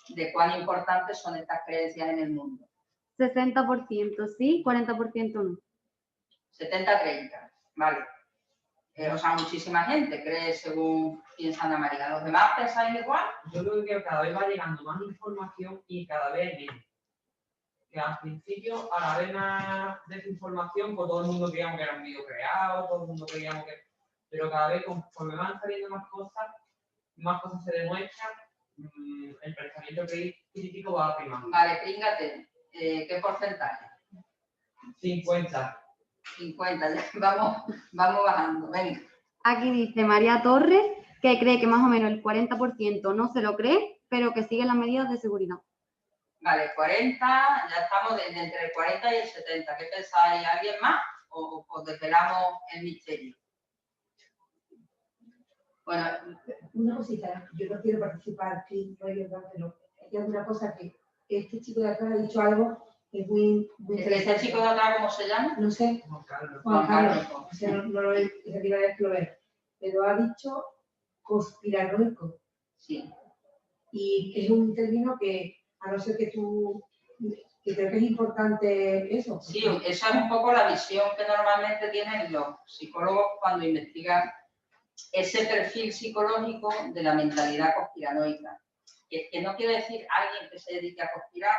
de cuán importantes son estas creencias en el mundo. 60% sí, 40% no. 70-30, vale. O sea, muchísima gente cree según piensa Ana María. ¿Los demás pensáis igual? Yo creo que cada vez va llegando más información y cada vez menos. Que al principio, al haber más desinformación, pues todo el mundo creíamos que era un vídeo creado, todo el mundo creíamos que... Pero cada vez, conforme van saliendo más cosas se demuestran, el pensamiento crítico va primando. Vale, príngate. ¿Qué porcentaje? 50. 50, ya vamos bajando, venga. Aquí dice María Torres que cree que más o menos el 40% no se lo cree, pero que sigue las medidas de seguridad. Vale, 40, ya estamos entre el 40 y el 70. ¿Qué pensáis? ¿Alguien más? ¿O desvelamos el misterio? Bueno, Una cosita, yo no quiero participar, sí, no hay verdad, pero hay una cosa que este chico de atrás ha dicho algo que es muy ¿este chico de atrás cómo se llama? No sé, Juan Carlos. Juan Carlos, o sea, no lo es la primera vez que lo veo, pero ha dicho conspiranoico. Sí. Y es un término que, a no ser que tú, que creo que es importante eso. Sí, esa es un poco la visión que normalmente tienen los psicólogos cuando investigan ese perfil psicológico de la mentalidad conspiranoica. Que no quiere decir alguien que se dedique a conspirar,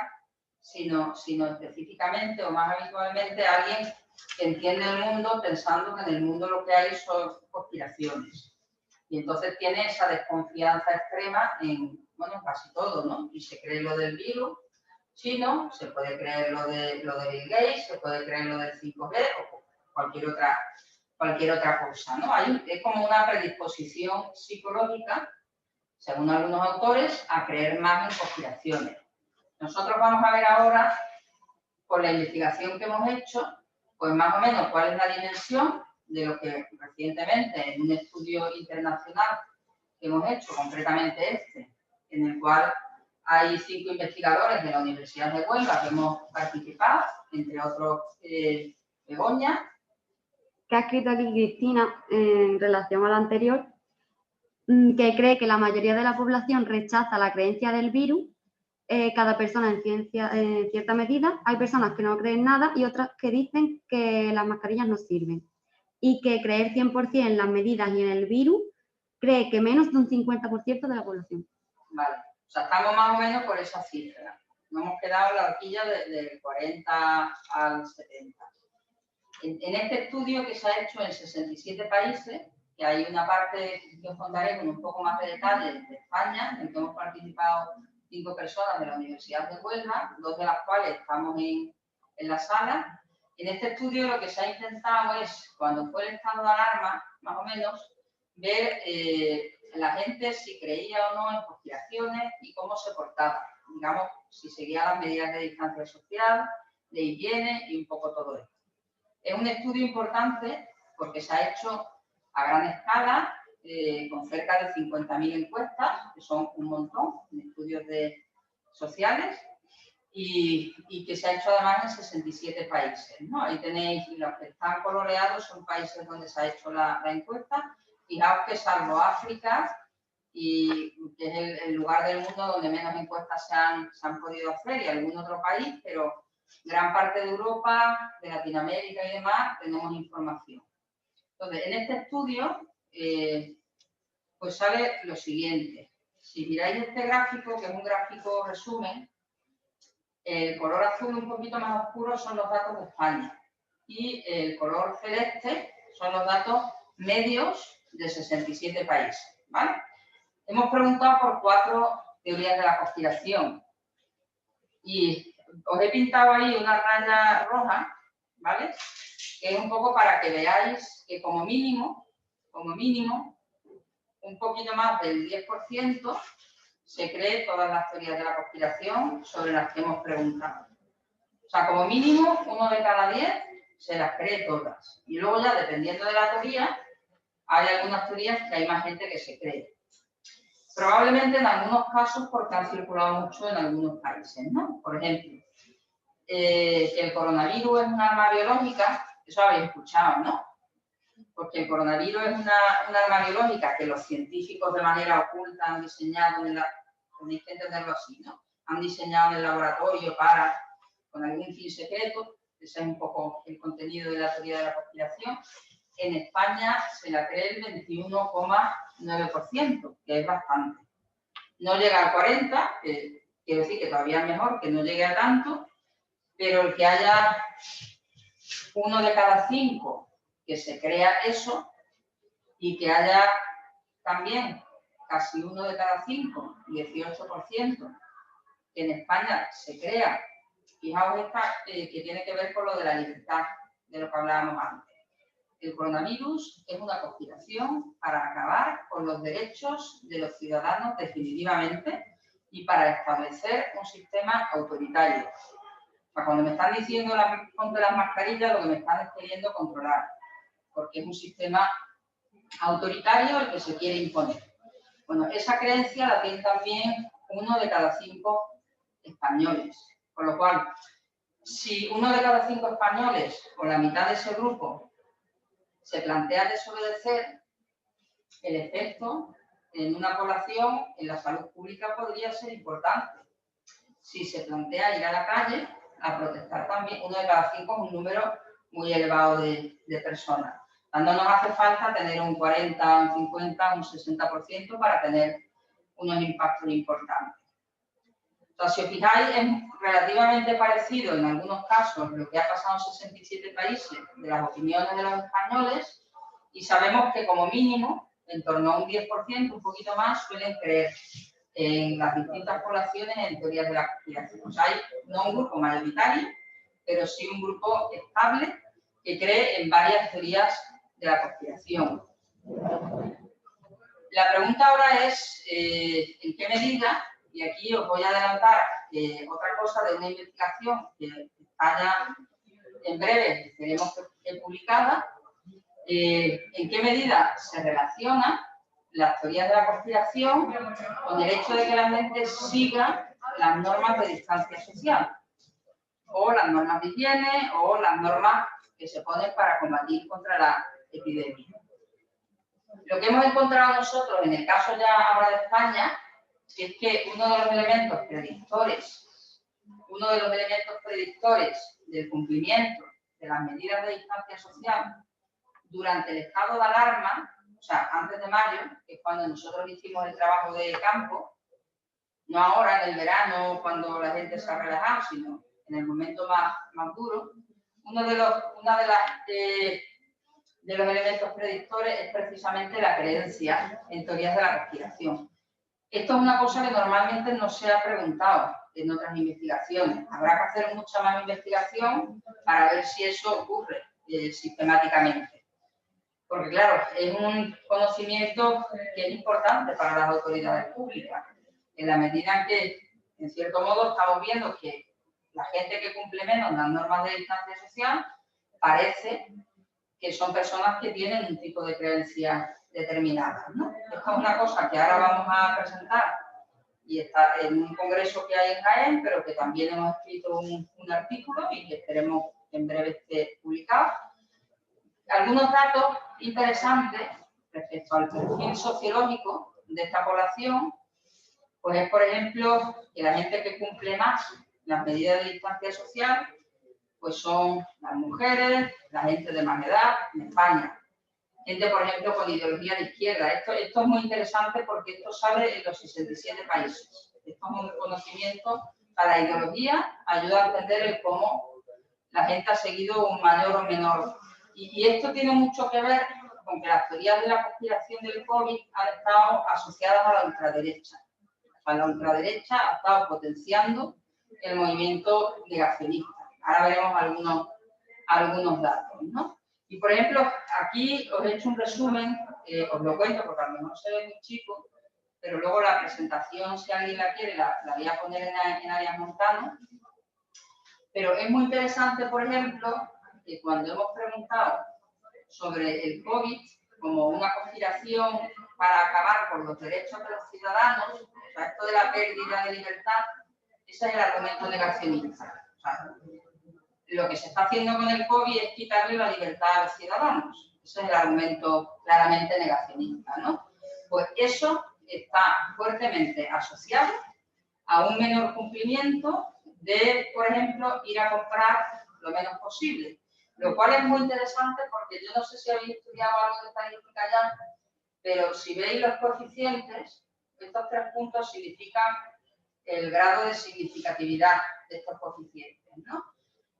sino específicamente o más habitualmente alguien que entiende el mundo pensando que en el mundo lo que hay son conspiraciones. Y entonces tiene esa desconfianza extrema en, bueno, casi todo, ¿no? Y se cree lo del virus chino, se puede creer lo de Bill Gates, se puede creer lo del 5G o cualquier otra cosa, ¿no? Es como una predisposición psicológica, según algunos autores, a creer más en conspiraciones. Nosotros vamos a ver ahora, con la investigación que hemos hecho, pues más o menos cuál es la dimensión de lo que recientemente, en un estudio internacional que hemos hecho, concretamente este, en el cual hay 5 investigadores de la Universidad de Huelva que hemos participado, entre otros Begoña. Que ha escrito aquí Cristina en relación a la anterior, que cree que la mayoría de la población rechaza la creencia del virus, cada persona en cierta medida. Hay personas que no creen nada y otras que dicen que las mascarillas no sirven. Y que creer 100% en las medidas y en el virus, cree que menos de un 50% de la población. Vale, o sea, estamos más o menos por esa cifra. Nos hemos quedado en la horquilla del 40 al 70. En este estudio que se ha hecho en 67 países, que hay una parte que os contaré con un poco más de detalle de España, en que hemos participado 5 personas de la Universidad de Huelva, 2 de las cuales estamos en la sala. En este estudio lo que se ha intentado es, cuando fue el estado de alarma, más o menos, ver la gente si creía o no en conspiraciones y cómo se portaba. Digamos, si seguía las medidas de distancia social, de higiene y un poco todo esto. Es un estudio importante porque se ha hecho a gran escala, con cerca de 50.000 encuestas, que son un montón de estudios sociales, y que se ha hecho además en 67 países, ¿no? Ahí tenéis, los que están coloreados son países donde se ha hecho la encuesta. Fijaos que salvo África, y que es el lugar del mundo donde menos encuestas se han podido hacer, y algún otro país, pero gran parte de Europa, de Latinoamérica y demás, tenemos información. Entonces, en este estudio, pues sale lo siguiente. Si miráis este gráfico, que es un gráfico resumen, el color azul un poquito más oscuro son los datos de España y el color celeste son los datos medios de 67 países, ¿vale? Hemos preguntado por 4 teorías de la conspiración y os he pintado ahí una raya roja, ¿vale? Que es un poco para que veáis que como mínimo como mínimo, un poquito más del 10% se cree todas las teorías de la conspiración sobre las que hemos preguntado. O sea, como mínimo, 1 de cada 10 se las cree todas. Y luego ya, dependiendo de la teoría, hay algunas teorías que hay más gente que se cree. Probablemente en algunos casos porque han circulado mucho en algunos países, ¿no? Por ejemplo, que el coronavirus es un arma biológica, eso habéis escuchado, ¿no? Porque el coronavirus es un arma biológica que los científicos de manera oculta han diseñado, tenéis que entenderlo así, ¿no? Han diseñado en el laboratorio con algún fin secreto, ese es un poco el contenido de la teoría de la conspiración. En España se la cree el 21,9%, que es bastante. No llega al 40%, que quiero decir que todavía es mejor que no llegue a tanto, pero el que haya 1 de cada 5 que se crea eso y que haya también casi 1 de cada 5, 18%, que en España se crea, fijaos que tiene que ver con lo de la libertad, de lo que hablábamos antes. El coronavirus es una conspiración para acabar con los derechos de los ciudadanos definitivamente y para establecer un sistema autoritario. O sea, cuando me están diciendo ponte las mascarillas, lo que me están es queriendo controlar, porque es un sistema autoritario el que se quiere imponer. Bueno, esa creencia la tiene también 1 de cada 5 españoles, con lo cual, si 1 de cada 5 españoles o la mitad de ese grupo se plantea desobedecer, el efecto en una población, en la salud pública, podría ser importante. Si se plantea ir a la calle a protestar también, 1 de cada 5 es un número muy elevado de personas. No nos hace falta tener un 40, un 50, un 60% para tener unos impactos importantes. Entonces, si os fijáis, es relativamente parecido en algunos casos lo que ha pasado en 67 países de las opiniones de los españoles, y sabemos que como mínimo, en torno a un 10%, un poquito más, suelen creer en las distintas poblaciones en teorías de la conspiración. O sea, hay no un grupo mayoritario, pero sí un grupo estable que cree en varias teorías de la conspiración. La pregunta ahora es, ¿en qué medida? Y aquí os voy a adelantar otra cosa de una investigación que está ya en breve, esperemos que publicada, en qué medida se relaciona las teorías de la conspiración con el hecho de que la gente siga las normas de distancia social, o las normas de higiene, o las normas que se ponen para combatir contra la epidemia. Lo que hemos encontrado nosotros en el caso ya ahora de España es que uno de los elementos predictores del cumplimiento de las medidas de distancia social durante el estado de alarma, o sea, antes de mayo, que es cuando nosotros hicimos el trabajo de campo, no ahora en el verano cuando la gente se ha relajado, sino en el momento más duro, uno de los elementos predictores es precisamente la creencia en teorías de la conspiración. Esto es una cosa que normalmente no se ha preguntado en otras investigaciones. Habrá que hacer mucha más investigación para ver si eso ocurre sistemáticamente. Porque claro, es un conocimiento que es importante para las autoridades públicas. En la medida en que, en cierto modo, estamos viendo que la gente que cumple menos las normas de distancia social parece que son personas que tienen un tipo de creencia determinada, ¿no? Esta es una cosa que ahora vamos a presentar y está en un congreso que hay en Jaén, pero que también hemos escrito un artículo y que esperemos que en breve esté publicado. Algunos datos interesantes respecto al perfil sociológico de esta población, pues es, por ejemplo, que la gente que cumple más las medidas de distancia social, pues son las mujeres, la gente de más edad en España. Gente, por ejemplo, con ideología de izquierda. Esto es muy interesante porque esto sale en los 67 países. Esto es un conocimiento para la ideología, ayuda a entender cómo la gente ha seguido un mayor o menor. Y esto tiene mucho que ver con que las teorías de la conspiración del COVID han estado asociadas a la ultraderecha. O sea, la ultraderecha ha estado potenciando el movimiento negacionista. Ahora veremos algunos datos, ¿no? Y por ejemplo, aquí os he hecho un resumen, os lo cuento porque a lo mejor se ve muy chico, pero luego la presentación, si alguien la quiere, la voy a poner en Arias Montano. Pero es muy interesante, por ejemplo, que cuando hemos preguntado sobre el COVID como una conspiración para acabar con los derechos de los ciudadanos, o sea, esto de la pérdida de libertad, ese es el argumento negacionista. O sea, lo que se está haciendo con el COVID es quitarle la libertad a los ciudadanos. Ese es el argumento claramente negacionista, ¿no? Pues eso está fuertemente asociado a un menor cumplimiento de, por ejemplo, ir a comprar lo menos posible. Lo cual es muy interesante porque yo no sé si habéis estudiado algo de estadística ya, pero si veis los coeficientes, estos 3 puntos significan el grado de significatividad de estos coeficientes, ¿no?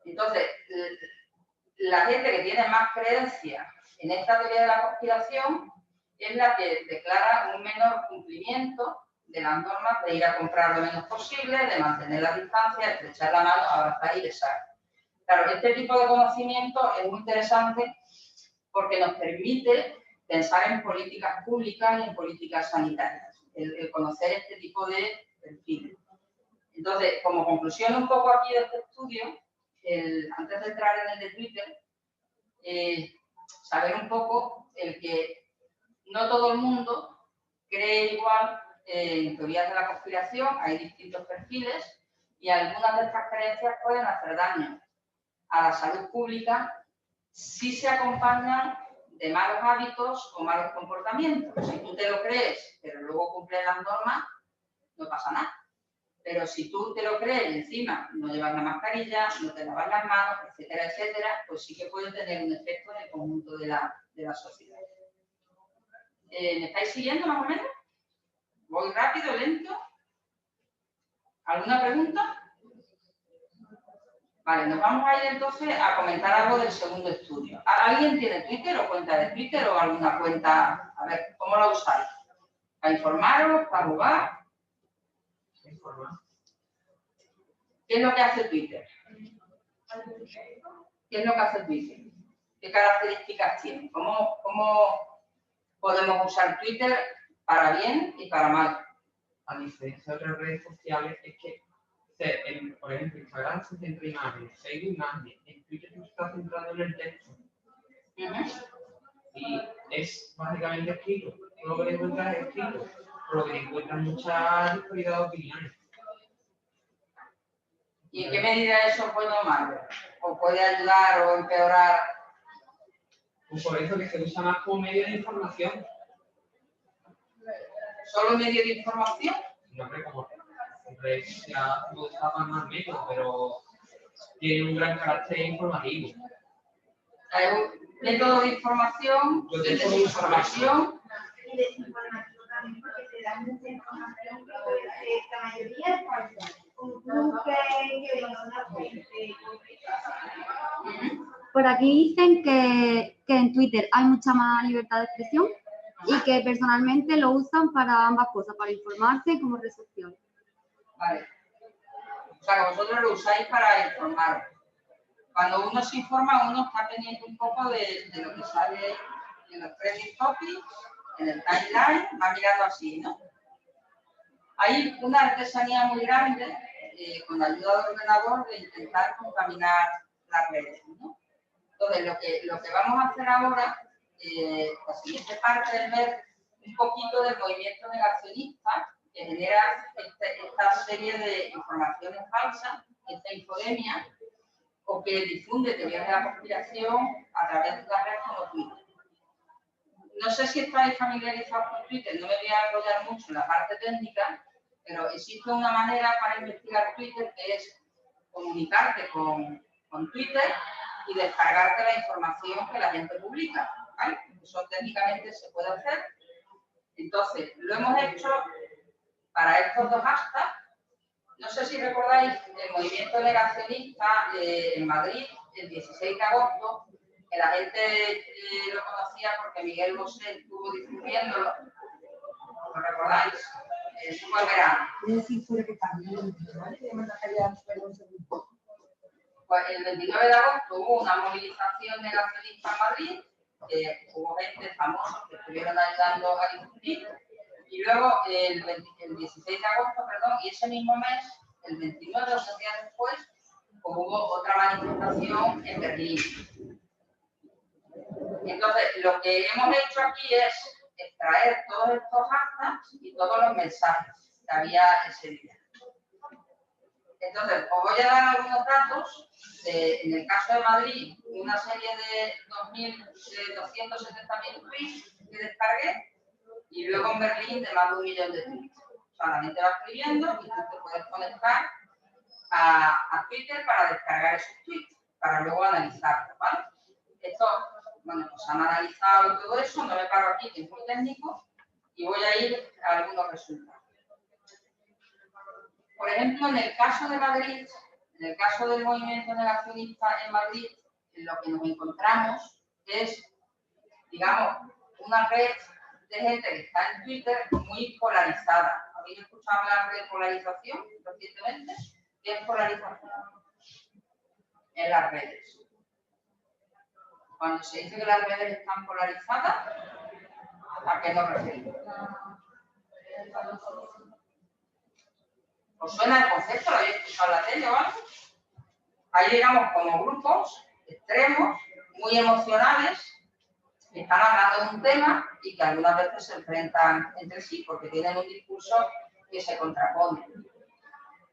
Entonces, la gente que tiene más creencia en esta teoría de la conspiración es la que declara un menor cumplimiento de las normas de ir a comprar lo menos posible, de mantener la distancia, estrechar la mano, abrazar y besar. Claro, este tipo de conocimiento es muy interesante porque nos permite pensar en políticas públicas y en políticas sanitarias, el conocer este tipo de perfiles. Entonces, como conclusión un poco aquí de este estudio, antes de entrar en el de Twitter, saber un poco el que no todo el mundo cree igual en teorías de la conspiración, hay distintos perfiles y algunas de estas creencias pueden hacer daño a la salud pública si se acompañan de malos hábitos o malos comportamientos. Si tú te lo crees, pero luego cumples las normas, no pasa nada. Pero si tú te lo crees y encima no llevas la mascarilla, no te lavas las manos, etcétera, etcétera, pues sí que puede tener un efecto en el conjunto de la sociedad. ¿Me estáis siguiendo más o menos? ¿Voy rápido, lento? ¿Alguna pregunta? Vale, nos vamos a ir entonces a comentar algo del segundo estudio. ¿Alguien tiene Twitter o cuenta de Twitter o alguna cuenta? A ver, ¿cómo la usáis? ¿Para informaros? ¿Para jugar? ¿Qué es lo que hace Twitter? ¿Qué es lo que hace Twitter? ¿Qué características tiene? ¿Cómo podemos usar Twitter para bien y para mal? A diferencia de otras redes sociales, es que, por ejemplo, Instagram se centra en imágenes, Facebook imágenes, en Twitter se está centrando en el texto. Y es básicamente escrito. Todo lo que encuentras es escrito, por lo que encuentras mucha disparidad de opiniones. ¿Y en qué medida eso es bueno o malo? ¿O puede ayudar o empeorar? Pues por eso que se usa más como medio de información. ¿Solo medio de información? No sé cómo siempre se ha usado más método, pero tiene un gran carácter informativo. Hay un método de información y desinformación. Y desinformación también porque te dan mucha información que la mayoría es falsa. Como que no una fuente. Por aquí dicen que en Twitter hay mucha más libertad de expresión y que personalmente lo usan para ambas cosas, para informarse como red social. Vale. O sea, que vosotros lo usáis para informar. Cuando uno se informa, uno está pendiente un poco de lo que sale en los trending topics, en el timeline, va mirando así, ¿no? Hay una artesanía muy grande, con la ayuda del ordenador, de intentar contaminar las redes, ¿no? Entonces, lo que vamos a hacer ahora, la siguiente parte es ver un poquito del movimiento negacionista que genera esta serie de informaciones falsas, esta infodemia, o que difunde teorías de la conspiración a través de una red como Twitter. No sé si estáis familiarizados con Twitter, no me voy a enrollar mucho en la parte técnica, pero existe una manera para investigar Twitter que es comunicarte con Twitter y descargarte la información que la gente publica, ¿vale? Eso técnicamente se puede hacer. Entonces, lo hemos hecho para estos dos hashtags. No sé si recordáis el movimiento negacionista en Madrid, el 16 de agosto, que la gente lo conocía porque Miguel Bosé estuvo difundiéndolo. ¿Lo recordáis? Fue el verano. Pues el 29 de agosto hubo una movilización negacionista en Madrid, hubo gente famosa que estuvieron ayudando a discutir, y luego el 16 de agosto, perdón, y ese mismo mes, el 29, 2 días después, pues hubo otra manifestación en Berlín. Entonces, lo que hemos hecho aquí es extraer todos estos hashtags y todos los mensajes que había ese día. Entonces, os voy a dar algunos datos. En el caso de Madrid, una serie de 270.000 tweets que descargué, y luego en Berlín de más de 1 millón de tweets. O sea, la gente va escribiendo y tú te puedes conectar a Twitter para descargar esos tweets, para luego analizarlos, ¿vale? Esto, bueno, pues han analizado todo eso, no me paro aquí, que es muy técnico, y voy a ir a algunos resultados. Por ejemplo, en el caso de Madrid, en el caso del movimiento negacionista en Madrid, lo que nos encontramos es, digamos, una red de gente que está en Twitter muy polarizada. ¿Habéis escuchado hablar de polarización recientemente? ¿Qué es polarización? En las redes. Cuando se dice que las redes están polarizadas, ¿a qué nos referimos? ¿Os suena el concepto? ¿Lo habéis escuchado en la tele o algo? Hay, digamos, como grupos extremos, muy emocionales, que están hablando de un tema y que algunas veces se enfrentan entre sí porque tienen un discurso que se contrapone.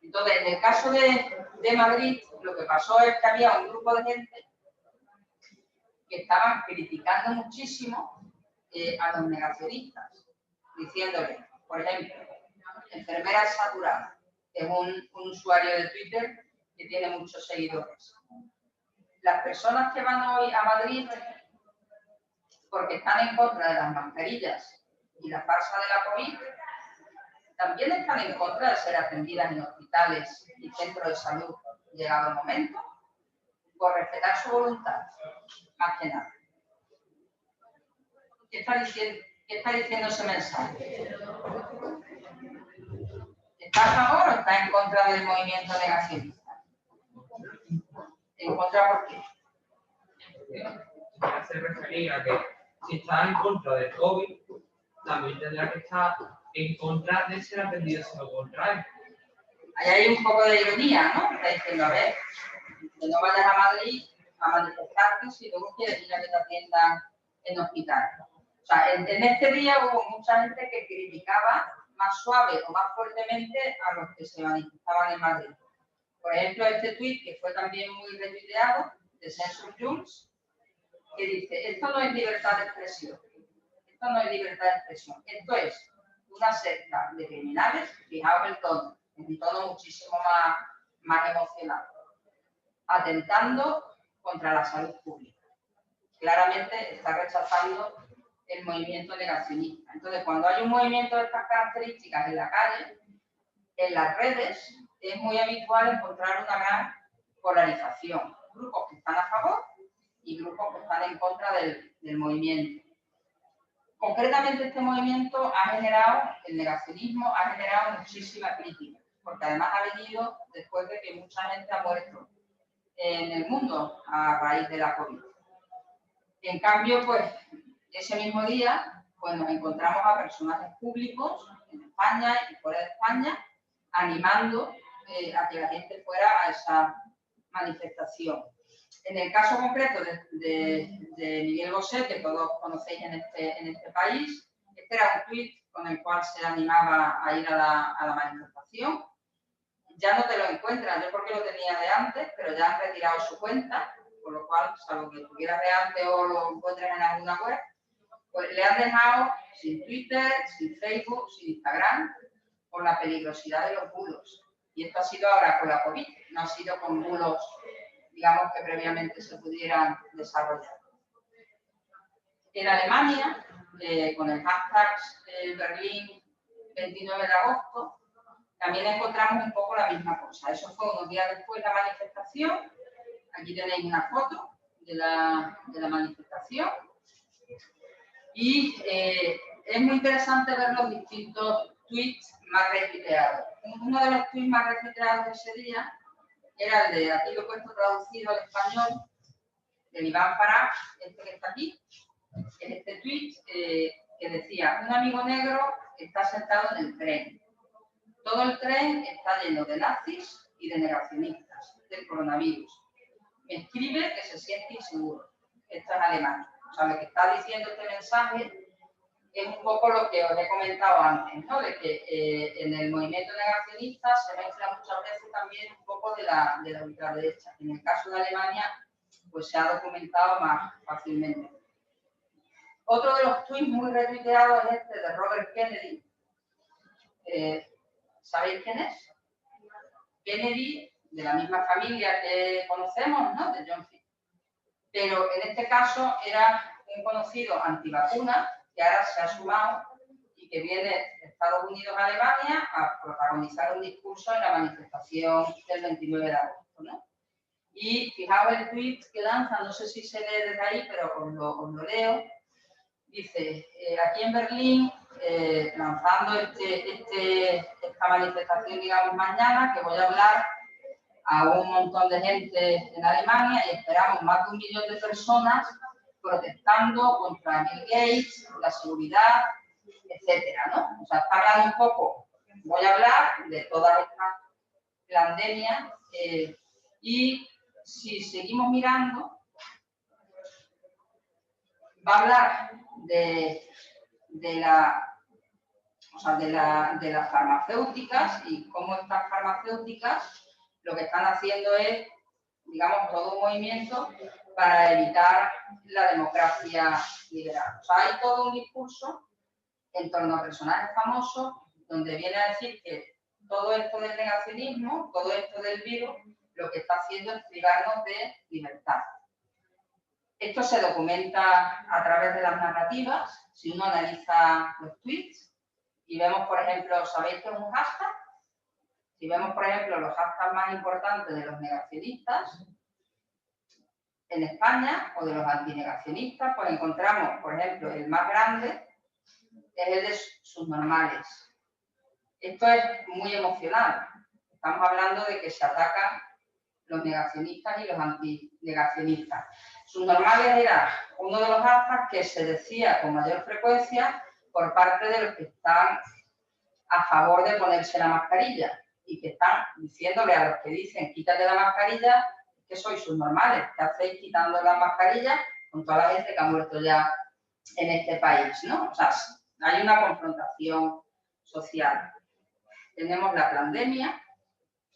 Entonces, en el caso de Madrid, lo que pasó es que había un grupo de gente que estaban criticando muchísimo a los negacionistas, diciéndole, por ejemplo, enfermera saturada, que es un usuario de Twitter que tiene muchos seguidores. Las personas que van hoy a Madrid porque están en contra de las mascarillas y la farsa de la COVID, también están en contra de ser atendidas en hospitales y centros de salud llegado el momento, por respetar su voluntad, más que nada. ¿Qué está diciendo ese mensaje? ¿Está a favor o está en contra del movimiento negacionista? ¿En contra por qué? Se refería a que si está en contra del COVID, también tendrá que estar en contra de ser atendido si lo contrario. Ahí hay un poco de ironía, ¿no? Está diciendo, a ver, que no vayas a Madrid a manifestarte si luego quieres ir a que te atiendan en hospital. O sea, en este día hubo mucha gente que criticaba más suave o más fuertemente a los que se manifestaban en Madrid. Por ejemplo, este tuit, que fue también muy retuiteado, de Censor Jules, que dice, esto no es libertad de expresión. Esto no es libertad de expresión. Esto es una secta de criminales, fijaos el tono, es un tono muchísimo más emocional, atentando contra la salud pública. Claramente está rechazando el movimiento negacionista. Entonces, cuando hay un movimiento de estas características en la calle, en las redes, es muy habitual encontrar una gran polarización. Grupos que están a favor y grupos que están en contra del movimiento. Concretamente, este movimiento ha generado, el negacionismo ha generado muchísima crítica, porque además ha venido después de que mucha gente ha muerto en el mundo a raíz de la COVID. En cambio, pues, ese mismo día, pues nos encontramos a personajes públicos en España y fuera de España animando a que la gente fuera a esa manifestación. En el caso concreto de Miguel Bosé, que todos conocéis en este país, este era un tuit con el cual se animaba a ir a la manifestación. Ya no te lo encuentran, yo porque lo tenía de antes, pero ya han retirado su cuenta, por lo cual, salvo que tuviera de antes o lo encuentres en alguna web, pues le han dejado sin Twitter, sin Facebook, sin Instagram, por la peligrosidad de los bulos. Y esto ha sido ahora con la COVID, no ha sido con bulos, digamos, que previamente se pudieran desarrollar. En Alemania, con el hashtag Berlín 29 de agosto, también encontramos un poco la misma cosa. Eso fue unos días después de la manifestación. Aquí tenéis una foto de la manifestación. Y es muy interesante ver los distintos tweets más retuiteados. Uno de los tweets más retuiteados de ese día era el de, aquí lo he puesto traducido al español, del Iván Farah, este que está aquí, en este tweet que decía: un amigo negro está sentado en el tren. Todo el tren está lleno de nazis y de negacionistas del coronavirus. Me escribe que se siente inseguro. Esto es Alemania. O sea, lo que está diciendo este mensaje es un poco lo que os he comentado antes, ¿no? De que en el movimiento negacionista se mezcla muchas veces también un poco de la ultraderecha. En el caso de Alemania, pues se ha documentado más fácilmente. Otro de los tweets muy retuiteados es este de Robert Kennedy. ¿Sabéis quién es? Kennedy, de la misma familia que conocemos, ¿no? De John F. Pero en este caso era un conocido antivacuna que ahora se ha sumado y que viene de Estados Unidos a Alemania a protagonizar un discurso en la manifestación del 29 de agosto, ¿no? Y fijaos el tweet que lanza, no sé si se lee desde ahí, pero os lo leo. Dice, aquí en Berlín, lanzando esta manifestación, digamos, mañana, que voy a hablar a un montón de gente en Alemania y esperamos más de 1 millón de personas protestando contra Bill Gates, la seguridad, etcétera, ¿no? O sea, está hablando un poco, voy a hablar de toda esta pandemia y si seguimos mirando, va a hablar de las farmacéuticas y cómo estas farmacéuticas lo que están haciendo es, digamos, todo un movimiento para evitar la democracia liberal. O sea, hay todo un discurso en torno a personajes famosos donde viene a decir que todo esto del negacionismo, todo esto del virus, lo que está haciendo es privarnos de libertad. Esto se documenta a través de las narrativas. Si uno analiza los tweets y vemos, por ejemplo, ¿sabéis qué es un hashtag? Si vemos, por ejemplo, los hashtags más importantes de los negacionistas en España o de los antinegacionistas, pues encontramos, por ejemplo, el más grande es el de subnormales. Esto es muy emocional. Estamos hablando de que se atacan los negacionistas y los antinegacionistas. Subnormales era uno de los hashtags que se decía con mayor frecuencia por parte de los que están a favor de ponerse la mascarilla y que están diciéndole a los que dicen quítate la mascarilla que sois subnormales, que hacéis quitando la mascarilla con toda la gente que ha muerto ya en este país, ¿no? O sea, hay una confrontación social. Tenemos la pandemia,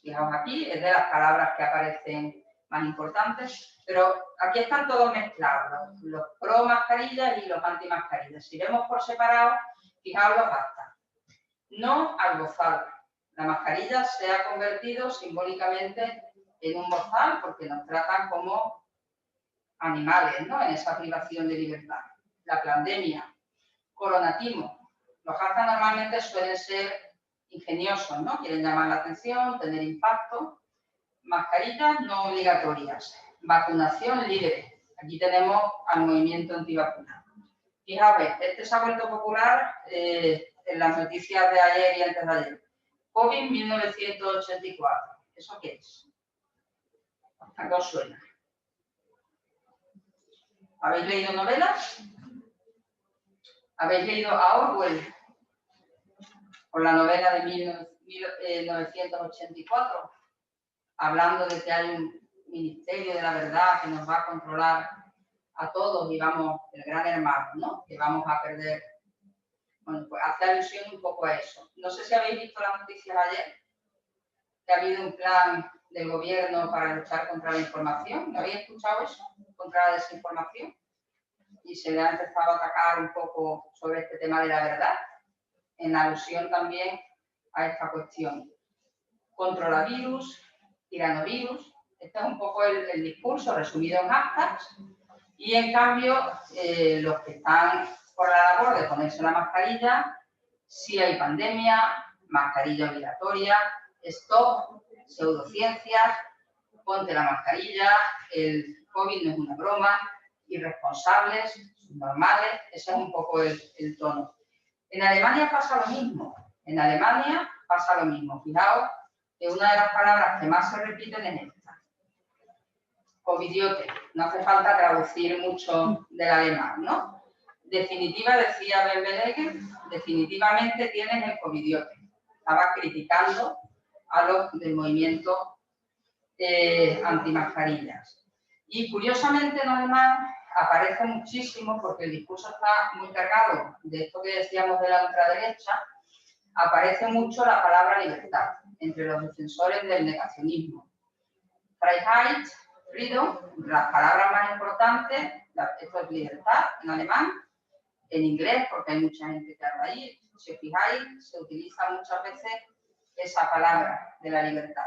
fijaos aquí, es de las palabras que aparecen más importantes, pero aquí están todos mezclados, los pro mascarillas y los anti mascarillas. Si vemos por separado, fijaos los hashtags. No al bozal. La mascarilla se ha convertido simbólicamente en un bozal porque nos tratan como animales, ¿no? En esa privación de libertad. La pandemia, coronatismo. Los hashtags normalmente suelen ser ingeniosos, ¿no? Quieren llamar la atención, tener impacto. Mascarillas no obligatorias. Vacunación libre. Aquí tenemos al movimiento antivacuna. Fijaos, este se ha vuelto popular en las noticias de ayer y antes de ayer. COVID 1984. ¿Eso qué es? ¿A qué os suena? ¿Habéis leído novelas? ¿Habéis leído a Orwell? Con la novela de 1984, hablando de que hay un ministerio de la verdad que nos va a controlar a todos y vamos, el gran hermano, ¿no? Que vamos a perder. Bueno, pues hace alusión un poco a eso. No sé si habéis visto las noticias ayer, que ha habido un plan del gobierno para luchar contra la información. ¿No habéis escuchado eso? Contra la desinformación. Y se le ha empezado a atacar un poco sobre este tema de la verdad, en alusión también a esta cuestión. Controlavirus, tiranovirus, este es un poco el discurso resumido en hashtags, y en cambio los que están por la labor de ponerse la mascarilla, si hay pandemia, mascarilla obligatoria, stop, pseudociencias, ponte la mascarilla, el COVID no es una broma, irresponsables, normales, ese es un poco el tono. En Alemania pasa lo mismo. En Alemania pasa lo mismo. Fijaos una de las palabras que más se repiten es esta. Covidiote. No hace falta traducir mucho del alemán, ¿no? Definitiva, decía Bembeleger, definitivamente tienes el covidiote. Estaba criticando a los del movimiento antimascarillas. Y curiosamente en alemán aparece muchísimo, porque el discurso está muy cargado de esto que decíamos de la ultraderecha, aparece mucho la palabra libertad entre los defensores del negacionismo. Freiheit, freedom, las palabras más importantes, esto es libertad en alemán, en inglés, porque hay mucha gente que habla ahí, si os fijáis, se utiliza muchas veces esa palabra de la libertad.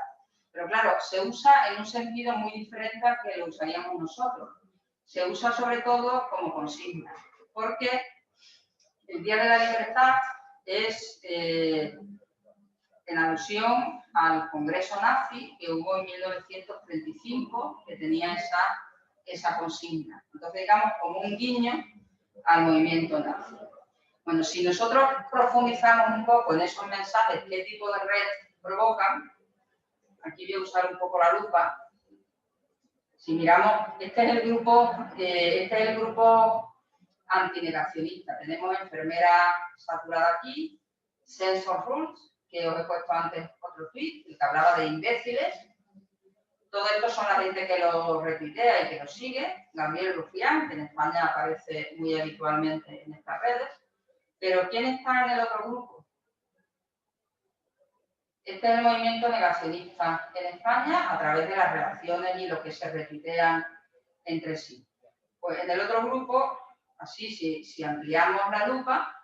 Pero claro, se usa en un sentido muy diferente al que lo usaríamos nosotros. Se usa sobre todo como consigna, porque el Día de la Libertad es en alusión al Congreso nazi que hubo en 1935, que tenía esa consigna. Entonces, digamos, como un guiño al movimiento nazi. Bueno, si nosotros profundizamos un poco en esos mensajes, qué tipo de red provocan, aquí voy a usar un poco la lupa. Si miramos, este es el grupo antinegacionista. Tenemos enfermera saturada aquí, Sensor Rules, que os he puesto antes otro tweet, el que hablaba de imbéciles. Todo esto son la gente que lo retuitea y que lo sigue. Gabriel Rufián, que en España aparece muy habitualmente en estas redes. Pero ¿quién está en el otro grupo? Este es el movimiento negacionista en España a través de las relaciones y lo que se retuitean entre sí. Pues en el otro grupo, así si ampliamos la lupa,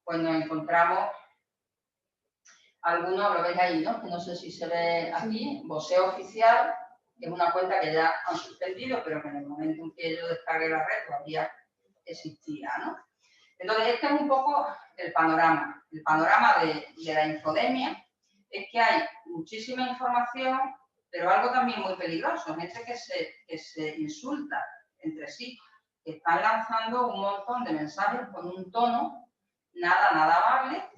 pues nos encontramos algunos, lo veis ahí, ¿no? Que no sé si se ve aquí, Voceo Oficial, que es una cuenta que ya han suspendido, pero que en el momento en que yo descargué la red todavía existía, ¿no? Entonces, este es un poco el panorama. El panorama de la infodemia es que hay muchísima información, pero algo también muy peligroso, gente que se insulta entre sí, que están lanzando un montón de mensajes con un tono nada amable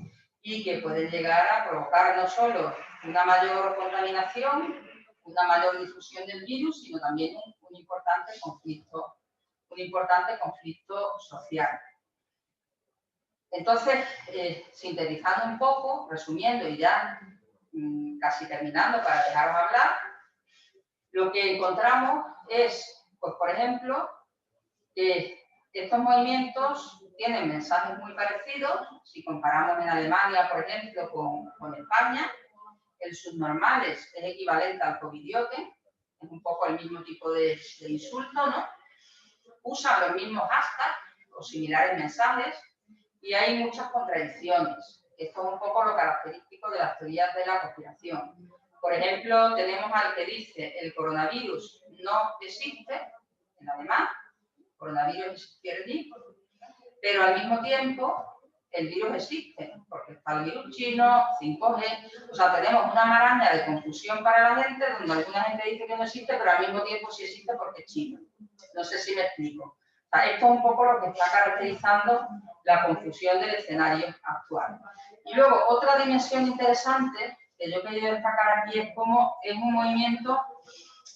y que puede llegar a provocar no solo una mayor contaminación, una mayor difusión del virus, sino también un importante conflicto social. Entonces, sintetizando un poco, resumiendo y ya casi terminando para dejaros hablar, lo que encontramos es, pues por ejemplo, que estos movimientos tienen mensajes muy parecidos. Si comparamos en Alemania, por ejemplo, con España, el subnormales es equivalente al covidiote, es un poco el mismo tipo de insulto, ¿no? Usan los mismos hashtags o similares mensajes y hay muchas contradicciones. Esto es un poco lo característico de las teorías de la conspiración. Por ejemplo, tenemos al que dice el coronavirus no existe, en alemán, coronavirus existiert, pero al mismo tiempo el virus existe, porque está el virus chino, 5G, o sea, tenemos una maraña de confusión para la gente, donde alguna gente dice que no existe, pero al mismo tiempo sí existe porque es chino. No sé si me explico. O sea, esto es un poco lo que está caracterizando la confusión del escenario actual. Y luego, otra dimensión interesante que yo he querido destacar aquí es cómo es un movimiento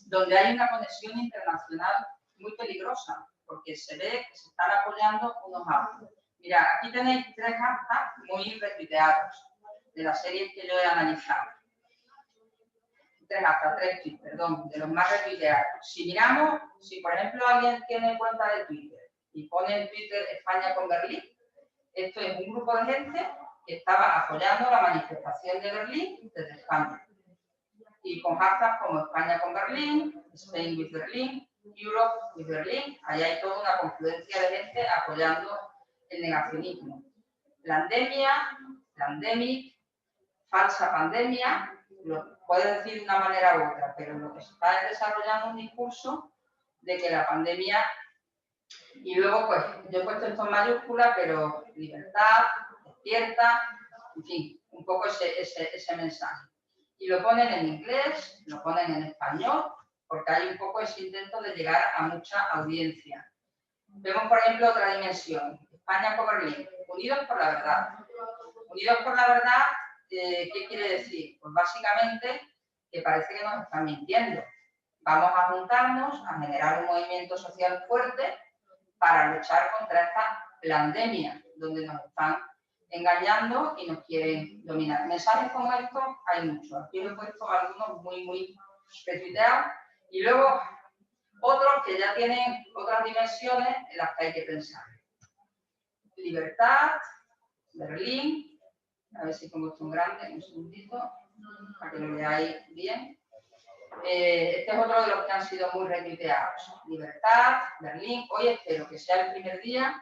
donde hay una conexión internacional muy peligrosa, porque se ve que se están apoyando unos a otros. Mira, aquí tenéis 3 hashtags muy retuiteados de las series que yo he analizado. 3 tweets, perdón, de los más retuiteados. Si miramos, si por ejemplo alguien tiene cuenta de Twitter y pone en Twitter España con Berlín, esto es un grupo de gente que estaba apoyando la manifestación de Berlín desde España. Y con hashtags como España con Berlín, Spain with Berlin, Europe with Berlin, allá hay toda una confluencia de gente apoyando el negacionismo. Pandemia, pandemic, falsa pandemia, lo puede decir de una manera u otra, pero lo que se está desarrollando un discurso de que la pandemia, y luego pues yo he puesto esto en mayúscula, pero libertad, despierta, en fin, un poco ese mensaje. Y lo ponen en inglés, lo ponen en español, porque hay un poco ese intento de llegar a mucha audiencia. Vemos, por ejemplo, otra dimensión, España con Berlín, Unidos por la Verdad. Unidos por la Verdad ¿qué quiere decir? Pues básicamente que parece que nos están mintiendo. Vamos a juntarnos, a generar un movimiento social fuerte para luchar contra esta pandemia, donde nos están engañando y nos quieren dominar. Mensajes como estos hay muchos. Aquí he puesto algunos muy retuiteados y luego otros que ya tienen otras dimensiones en las que hay que pensar. Libertad, Berlín, a ver si pongo esto en grande, un segundito, para que lo veáis bien. Este es otro de los que han sido muy retuiteados. Libertad, Berlín. Hoy espero que sea el primer día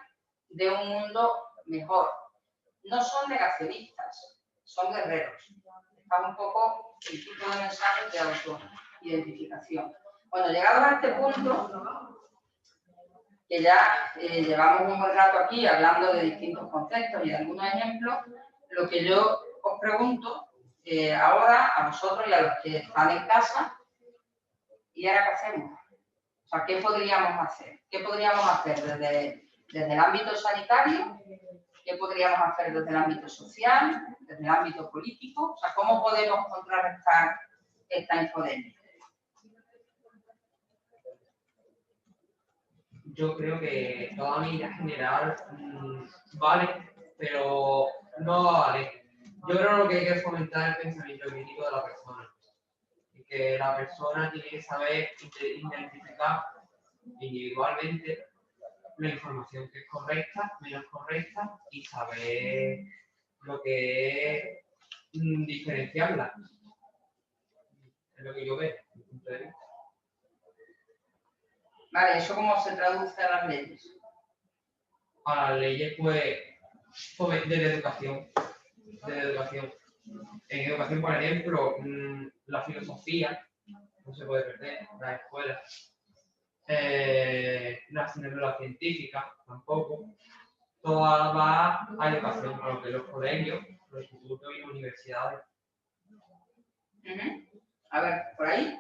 de un mundo mejor. No son negacionistas, son guerreros. Está un poco el tipo de mensajes de autoidentificación. Bueno, llegados a este punto, que ya llevamos un buen rato aquí hablando de distintos conceptos y de algunos ejemplos, lo que yo os pregunto ahora a vosotros y a los que están en casa, ¿y ahora qué hacemos? O sea, ¿qué podríamos hacer? ¿Qué podríamos hacer desde el ámbito sanitario? ¿Qué podríamos hacer desde el ámbito social? ¿Desde el ámbito político? O sea, ¿cómo podemos contrarrestar esta infodemia? Yo creo que toda medida general vale, pero no vale. Yo creo que lo que hay que fomentar es el pensamiento crítico de la persona. Y que la persona tiene que saber identificar individualmente la información que es correcta, menos correcta, y saber lo que es diferenciarla. Es lo que yo veo, desde mi punto de vista. Vale, ¿eso cómo se traduce a las leyes? A las leyes, pues, de la educación. En educación, por ejemplo, la filosofía no se puede perder, las escuelas. La ciencia científica tampoco. Toda va a educación, a lo que los colegios, los institutos y las universidades. A ver, por ahí.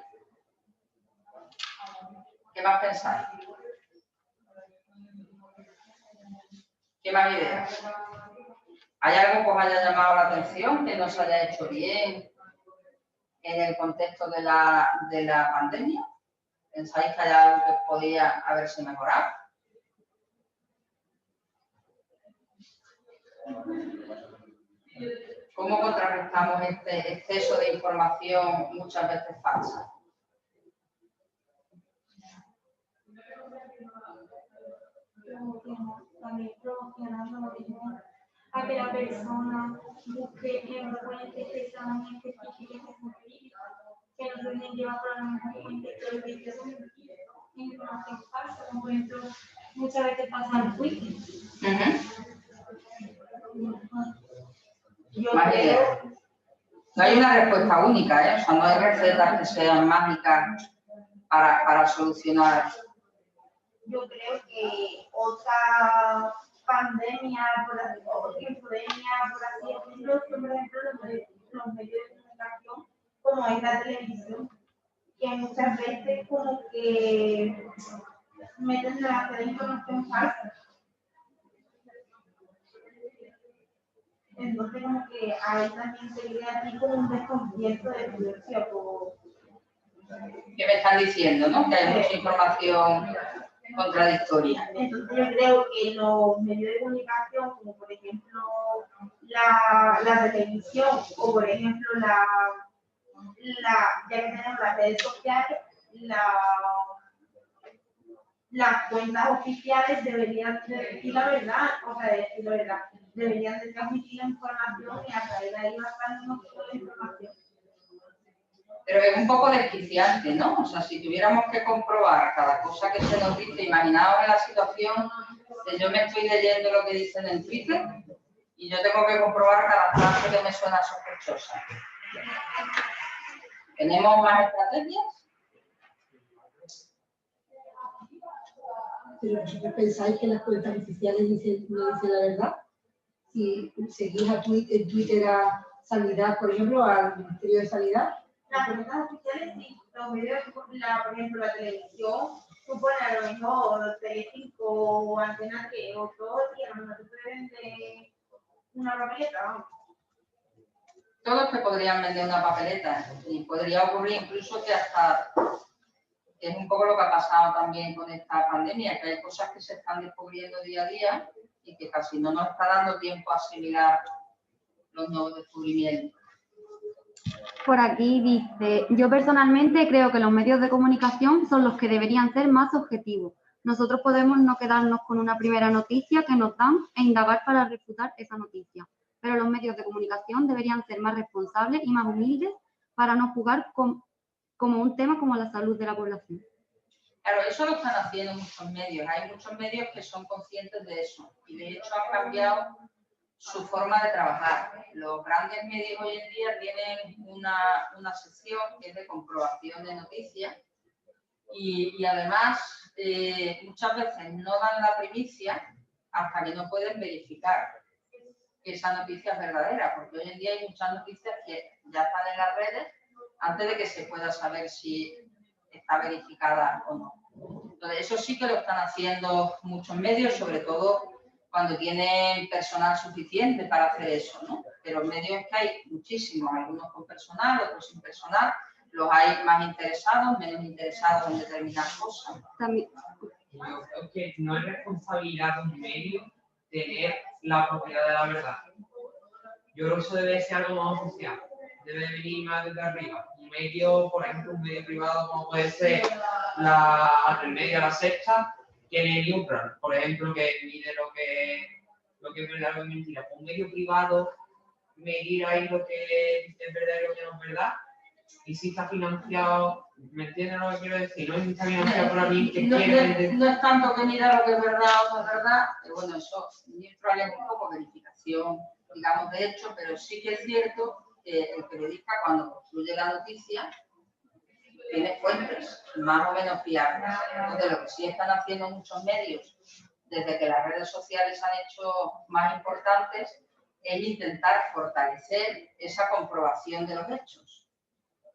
¿Qué más pensáis? ¿Qué más ideas? ¿Hay algo que os haya llamado la atención, que no se haya hecho bien en el contexto de la pandemia? ¿Pensáis que hay algo que podía haberse mejorado? ¿Cómo contrarrestamos este exceso de información muchas veces falsa? También promocionando lo mismo a que la persona busque en fuentes que sean específicas y verídicas, que no se dejen llevar por la misma fuente que el vídeo de información falsa, como por ejemplo muchas veces pasa en Twitter. Yo Más creo, ideas. No hay una respuesta única, ¿eh? O sea, no hay recetas que sean mágicas para solucionar. Yo creo que otra pandemia, otra infodemia, por así decirlo, son, por ejemplo, los medios de comunicación, como es la televisión, que muchas veces como que meten demasiada información falsa. Entonces, como que ahí también se vive así como un desconcierto de ciencia. ¿Qué me están diciendo, no? Que hay mucha información contradictoria. Entonces, yo creo que los medios de comunicación, como por ejemplo la televisión, o por ejemplo ya que tenemos las redes sociales, las cuentas oficiales deberían de decir la verdad, o sea, decir la verdad, deberían de transmitir la información y a través de ahí basarnos toda la información. Pero es un poco desquiciante, ¿no? O sea, si tuviéramos que comprobar cada cosa que se nos dice, imaginaos en la situación que yo me estoy leyendo lo que dicen en Twitter y yo tengo que comprobar cada frase que me suena sospechosa. ¿Tenemos más estrategias? pero vosotros pensáis que las cuentas oficiales no dicen la verdad. Si seguís en Twitter a Sanidad, por ejemplo, al Ministerio de Sanidad. Las cuentas oficiales sí, los medios, por ejemplo, la televisión, tú pones a lo mejor Telecinco o Antena 3 o todo, y a lo mejor te pueden de una papeleta, vamos. todos te podrían vender una papeleta y podría ocurrir incluso que hasta, que es un poco lo que ha pasado también con esta pandemia, que hay cosas que se están descubriendo día a día y que casi no nos está dando tiempo a asimilar los nuevos descubrimientos. Por aquí dice, yo personalmente creo que los medios de comunicación son los que deberían ser más objetivos. Nosotros podemos no quedarnos con una primera noticia que nos dan e indagar para refutar esa noticia. Pero los medios de comunicación deberían ser más responsables y más humildes para no jugar como un tema como la salud de la población. Claro, eso lo están haciendo muchos medios. Hay muchos medios que son conscientes de eso y de hecho han cambiado su forma de trabajar. Los grandes medios hoy en día tienen una sección que es de comprobación de noticias y además muchas veces no dan la primicia hasta que no pueden verificar que esa noticia es verdadera, porque hoy en día hay muchas noticias que ya están en las redes antes de que se pueda saber si está verificada o no. Entonces, eso sí que lo están haciendo muchos medios, sobre todo cuando tienen personal suficiente para hacer eso, ¿no? Pero medios que hay muchísimos, algunos con personal, otros sin personal, los hay más interesados, menos interesados en determinadas cosas. También, Yo creo que no es responsabilidad de un medio tener la propiedad de la verdad. Yo creo que eso debe ser algo más social, debe venir más desde arriba. Un medio, por ejemplo, un medio privado como puede ser el medio La Sexta, tiene neutral, por ejemplo, que mide lo que es verdad o mentira. Un medio privado medir ahí lo que es verdad y lo que no es verdad. Y si está financiado, ¿me entiendes lo que quiero decir? No es si está financiado por alguien que quiere... No es tanto que mira lo que es verdad o no es verdad, pero bueno, eso neutral es un poco verificación, digamos, de hecho, pero sí que es cierto que el periodista cuando construye la noticia tiene fuentes más o menos fiables. Entonces, lo que sí están haciendo muchos medios, desde que las redes sociales se han hecho más importantes, es intentar fortalecer esa comprobación de los hechos.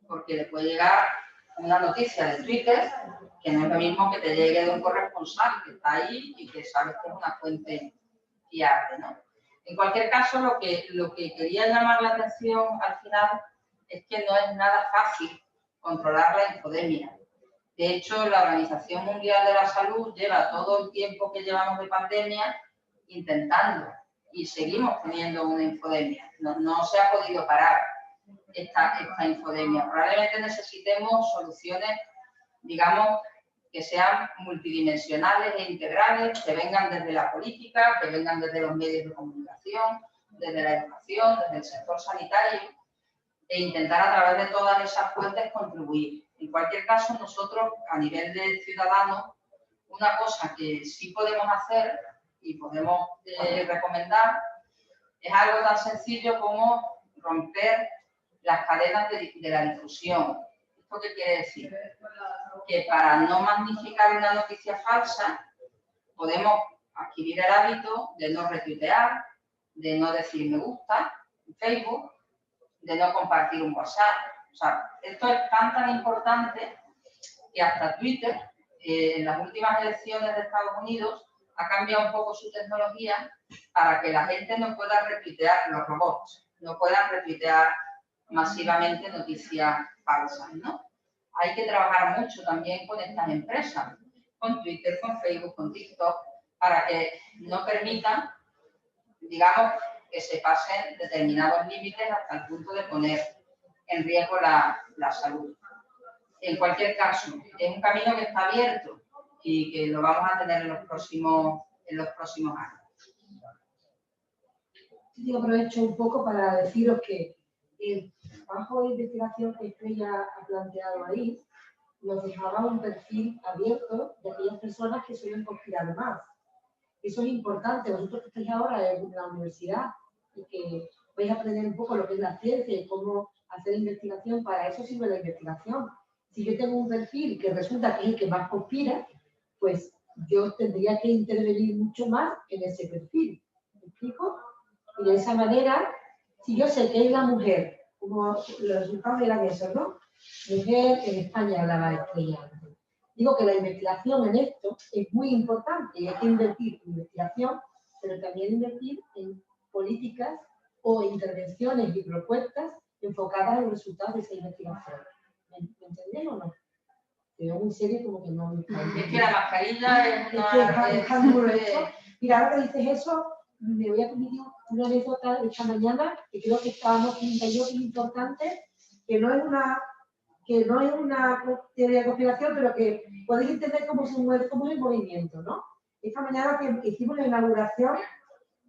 Porque le puede llegar una noticia de Twitter que no es lo mismo que te llegue de un corresponsal que está ahí y que sabes que es una fuente fiable, ¿no? En cualquier caso, lo que quería llamar la atención al final es que no es nada fácil controlar la infodemia. De hecho, la Organización Mundial de la Salud lleva todo el tiempo que llevamos de pandemia intentando y seguimos teniendo una infodemia. No se ha podido parar esta infodemia. Probablemente necesitemos soluciones, digamos, que sean multidimensionales e integrales, que vengan desde la política, que vengan desde los medios de comunicación, desde la educación, desde el sector sanitario, e intentar a través de todas esas fuentes contribuir. En cualquier caso, nosotros, a nivel de ciudadanos, una cosa que sí podemos hacer y podemos recomendar es algo tan sencillo como romper las cadenas de la difusión. ¿Esto qué quiere decir? Que para no magnificar una noticia falsa, podemos adquirir el hábito de no retuitear, de no decir me gusta en Facebook, de no compartir un WhatsApp. O sea, esto es tan importante que hasta Twitter, en las últimas elecciones de Estados Unidos, ha cambiado un poco su tecnología para que la gente no pueda retuitear, los robots, no puedan retuitear masivamente noticias falsas, ¿no? Hay que trabajar mucho también con estas empresas, con Twitter, con Facebook, con TikTok, para que no permitan, digamos, que se pasen determinados límites hasta el punto de poner en riesgo la salud. En cualquier caso, es un camino que está abierto y que lo vamos a tener en los próximos años. Yo aprovecho un poco para deciros que el trabajo de investigación que Estrella ha planteado ahí nos dejaba un perfil abierto de aquellas personas que suelen conspirar más. Eso es importante. Vosotros que estáis ahora en la universidad y que vais a aprender un poco lo que es la ciencia y cómo hacer investigación, para eso sirve la investigación. Si yo tengo un perfil que resulta que es el que más conspira, pues yo tendría que intervenir mucho más en ese perfil. ¿Me explico? Y de esa manera, si yo sé que es la mujer, como los resultados eran esos, ¿no? Mujer en España, hablaba Estrella. Digo que la investigación en esto es muy importante y hay que invertir en investigación, pero también invertir en políticas o intervenciones y propuestas enfocadas en los resultados de esa investigación. ¿Me entendéis o no? Te veo muy serio como que no me está Es que la mascarilla es está muy grueso. Mira, ahora que dices eso, me voy a permitir una anécdota de esta mañana que creo que estábamos viendo yo que es importante, que no es una teoría de conspiración, pero que podéis entender cómo se mueve, cómo es el movimiento, ¿no? Esta mañana que hicimos la inauguración,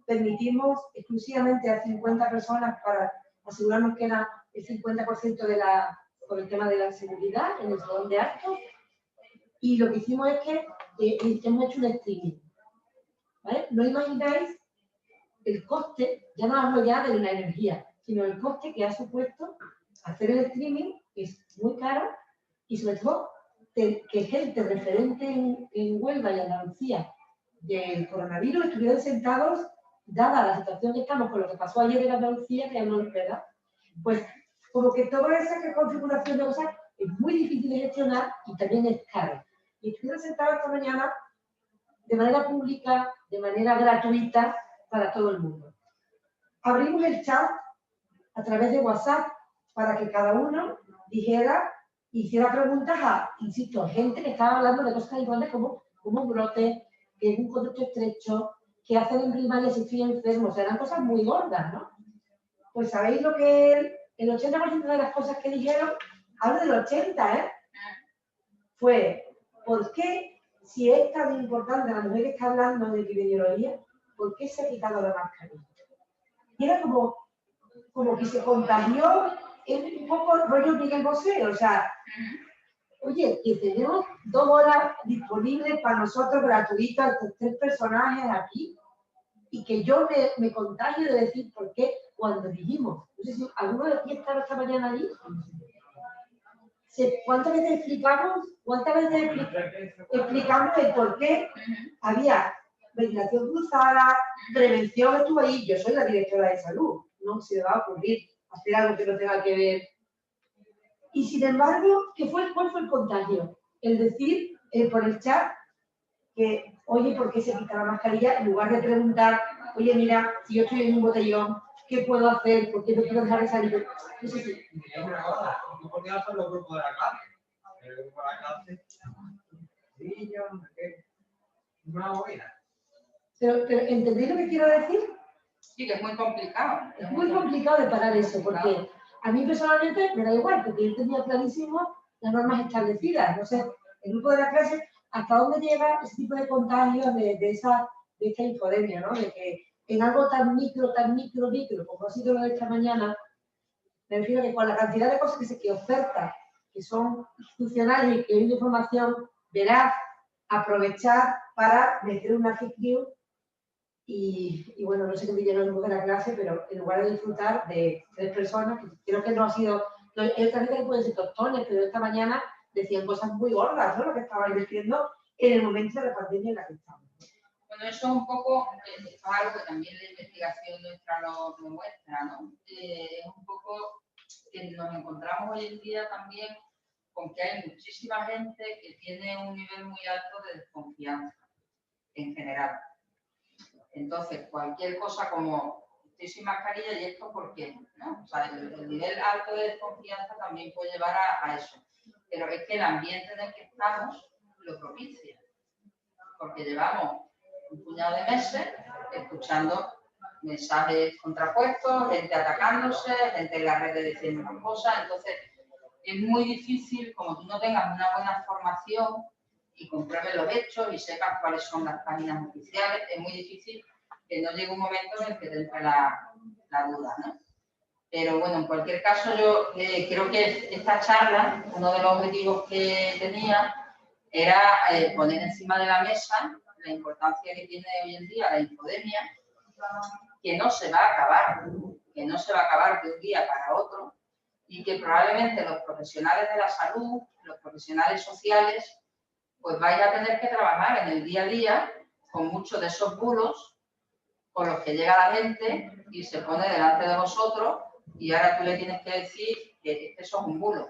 permitimos exclusivamente a 50 personas para asegurarnos que era el 50% por el tema de la seguridad en el salón de actos. Y lo que hicimos es que hemos hecho un streaming. ¿Vale? No imagináis el coste, ya no hablo ya de la energía, sino el coste que ha supuesto hacer el streaming, que es muy caro, y sobre todo que gente referente en Huelva y Andalucía del coronavirus estuvieron sentados, dada la situación que estamos con lo que pasó ayer en Andalucía, que no lo espera, pues como que toda esa configuración de cosas es muy difícil de gestionar y también es caro. Y estuvieron sentados esta mañana de manera pública, de manera gratuita para todo el mundo. Abrimos el chat a través de WhatsApp para que cada uno dijera, hiciera preguntas a, insisto, gente que estaba hablando de cosas iguales como un brote, que es un contexto estrecho, que hacen en primaria si estoy enfermo, o sea, eran cosas muy gordas, ¿no? Pues sabéis lo que el 80% de las cosas que dijeron, hablo del 80, fue, ¿por qué, si es tan importante la mujer que está hablando de epidemiología, ¿por qué se ha quitado la mascarilla? Y era como que se contagió, es un poco rollo Miguel Bosé, o sea, oye, que tenemos 2 horas disponibles para nosotros gratuitas, estos 3 personajes aquí, y que yo me contagio de decir por qué cuando dijimos, no sé si alguno de aquí estaba esta mañana allí, ¿cuántas veces explicamos el por qué había ventilación cruzada, prevención? Estuvo ahí, yo soy la directora de salud, no se me va a ocurrir hacer algo que no tenga que ver. Y sin embargo, ¿cuál fue el contagio? El decir por el chat que, oye, ¿por qué se quita la mascarilla? En lugar de preguntar, oye, mira, si yo estoy en un botellón, ¿qué puedo hacer? ¿Por qué no quiero dejar de salir? No sé si. Es una cosa, ¿tú por qué haces los grupos de la clase? El grupo de la clase, niños, no sé qué. Una movida. Pero ¿entendéis lo que quiero decir? Sí, que es muy complicado. Es muy complicado de parar eso, porque a mí personalmente me da igual, porque yo tenía clarísimo las normas establecidas. No sé, el grupo de la clase, hasta dónde llega ese tipo de contagios de esta infodemia, ¿no? De que en algo tan micro, como ha sido lo de esta mañana, me refiero que con la cantidad de cosas que oferta, que son institucionales y que hay una información veraz, aprovechar para meter una fake news y bueno, no sé qué diría el grupo de la clase, pero en lugar de disfrutar de 3 personas, que creo que no ha sido, hay otra gente que pueden ser tostones, pero esta mañana decían cosas muy gordas, ¿no? Lo que estaban diciendo en el momento de la pandemia en la que estamos. Bueno, eso es un poco, es algo que también la investigación nuestra lo muestra, ¿no? Es un poco que nos encontramos hoy en día también con que hay muchísima gente que tiene un nivel muy alto de desconfianza en general. Entonces, cualquier cosa como estoy sin mascarilla y esto, ¿por qué? ¿No? O sea, el nivel alto de desconfianza también puede llevar a eso. Pero es que el ambiente en el que estamos lo propicia. Porque llevamos un puñado de meses escuchando mensajes contrapuestos, gente atacándose, gente en las redes diciendo una cosa. Entonces, es muy difícil, como tú no tengas una buena formación y compruebes los hechos y sepas cuáles son las páginas oficiales, es muy difícil que no llegue un momento en el que te entre la duda, ¿no? Pero bueno, en cualquier caso, yo creo que esta charla, uno de los objetivos que tenía era poner encima de la mesa la importancia que tiene hoy en día la infodemia, que no se va a acabar, de un día para otro, y que probablemente los profesionales de la salud, los profesionales sociales, pues vais a tener que trabajar en el día a día con muchos de esos bulos con los que llega la gente y se pone delante de vosotros y ahora tú le tienes que decir que eso es un bulo,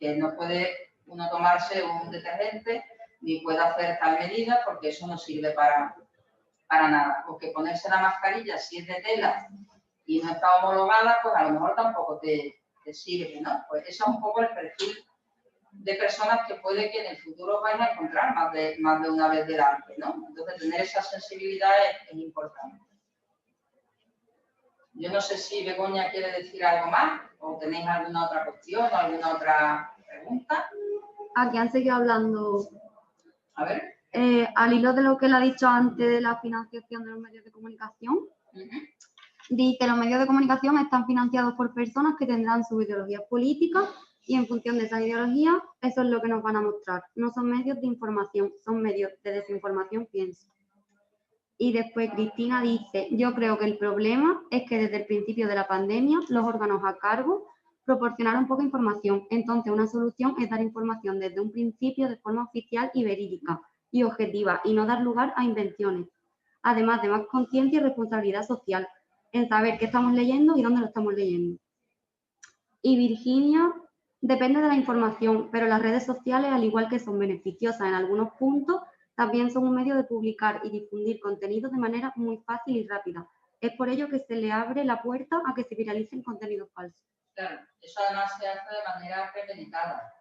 que no puede uno tomarse un detergente ni puede hacer tal medida porque eso no sirve para nada. Porque ponerse la mascarilla, si es de tela y no está homologada, pues a lo mejor tampoco te sirve, ¿no? Pues ese es un poco el perfil de personas que puede que en el futuro vais a encontrar más de una vez delante, ¿no? Entonces, tener esa sensibilidad es importante. Yo no sé si Begoña quiere decir algo más o tenéis alguna otra cuestión o alguna otra pregunta. Aquí han seguido hablando. A ver. Al hilo de lo que él ha dicho antes de la financiación de los medios de comunicación, dice que los medios de comunicación están financiados por personas que tendrán sus ideologías políticas y en función de esas ideologías, eso es lo que nos van a mostrar. No son medios de información, son medios de desinformación, pienso. Y después Cristina dice, yo creo que el problema es que desde el principio de la pandemia los órganos a cargo proporcionaron poca información. Entonces una solución es dar información desde un principio de forma oficial y verídica y objetiva y no dar lugar a invenciones. Además de más conciencia y responsabilidad social en saber qué estamos leyendo y dónde lo estamos leyendo. Y Virginia, depende de la información, pero las redes sociales, al igual que son beneficiosas en algunos puntos, también son un medio de publicar y difundir contenidos de manera muy fácil y rápida. Es por ello que se le abre la puerta a que se viralicen contenidos falsos. Claro, eso además se hace de manera premeditada.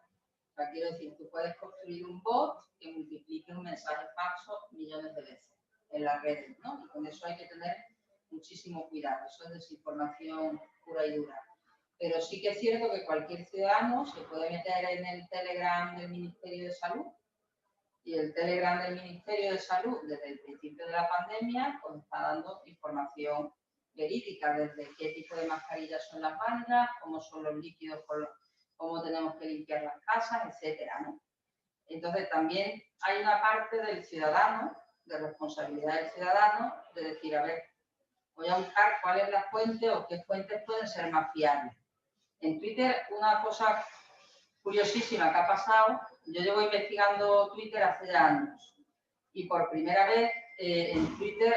O sea, quiero decir, tú puedes construir un bot que multiplique un mensaje falso millones de veces en las redes, ¿no? Y con eso hay que tener muchísimo cuidado. Eso es desinformación pura y dura. Pero sí que es cierto que cualquier ciudadano se puede meter en el Telegram del Ministerio de Salud y el Telegram del Ministerio de Salud desde el principio de la pandemia pues está dando información verídica desde qué tipo de mascarillas son las válidas, cómo son los líquidos, cómo tenemos que limpiar las casas, etcétera, ¿no? Entonces también hay una parte del ciudadano, de responsabilidad del ciudadano, de decir, a ver, voy a buscar cuál es la fuente o qué fuentes pueden ser más fiables. En Twitter, una cosa curiosísima que ha pasado, yo llevo investigando Twitter hace ya años y por primera vez en Twitter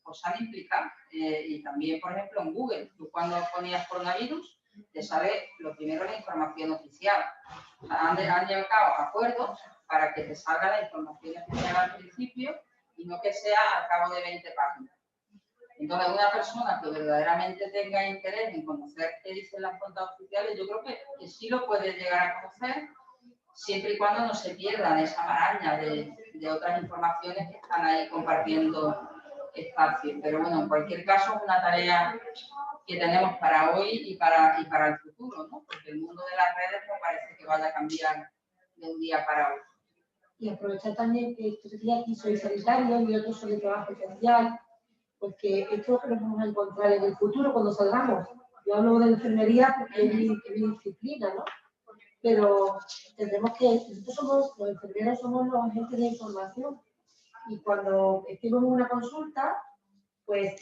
pues han implicado y también, por ejemplo, en Google, tú cuando ponías coronavirus te sale lo primero la información oficial. O sea, han llegado a acuerdos para que te salga la información oficial al principio y no que sea al cabo de 20 páginas. Entonces, una persona que verdaderamente tenga interés en conocer qué dicen las cuentas oficiales, yo creo que sí lo puede llegar a conocer, siempre y cuando no se pierdan esa maraña de otras informaciones que están ahí compartiendo espacio. Pero bueno, en cualquier caso es una tarea que tenemos para hoy y para el futuro, ¿no? Porque el mundo de las redes no parece que vaya a cambiar de un día para otro. Y aprovechar también que esto sería aquí soy sanitario y otros son de trabajo esencial, porque esto es lo que nos vamos a encontrar en el futuro cuando salgamos. Yo hablo de enfermería porque es mi disciplina, ¿no? Pero tendremos que, nosotros los enfermeros somos los agentes de información y cuando estemos en una consulta, pues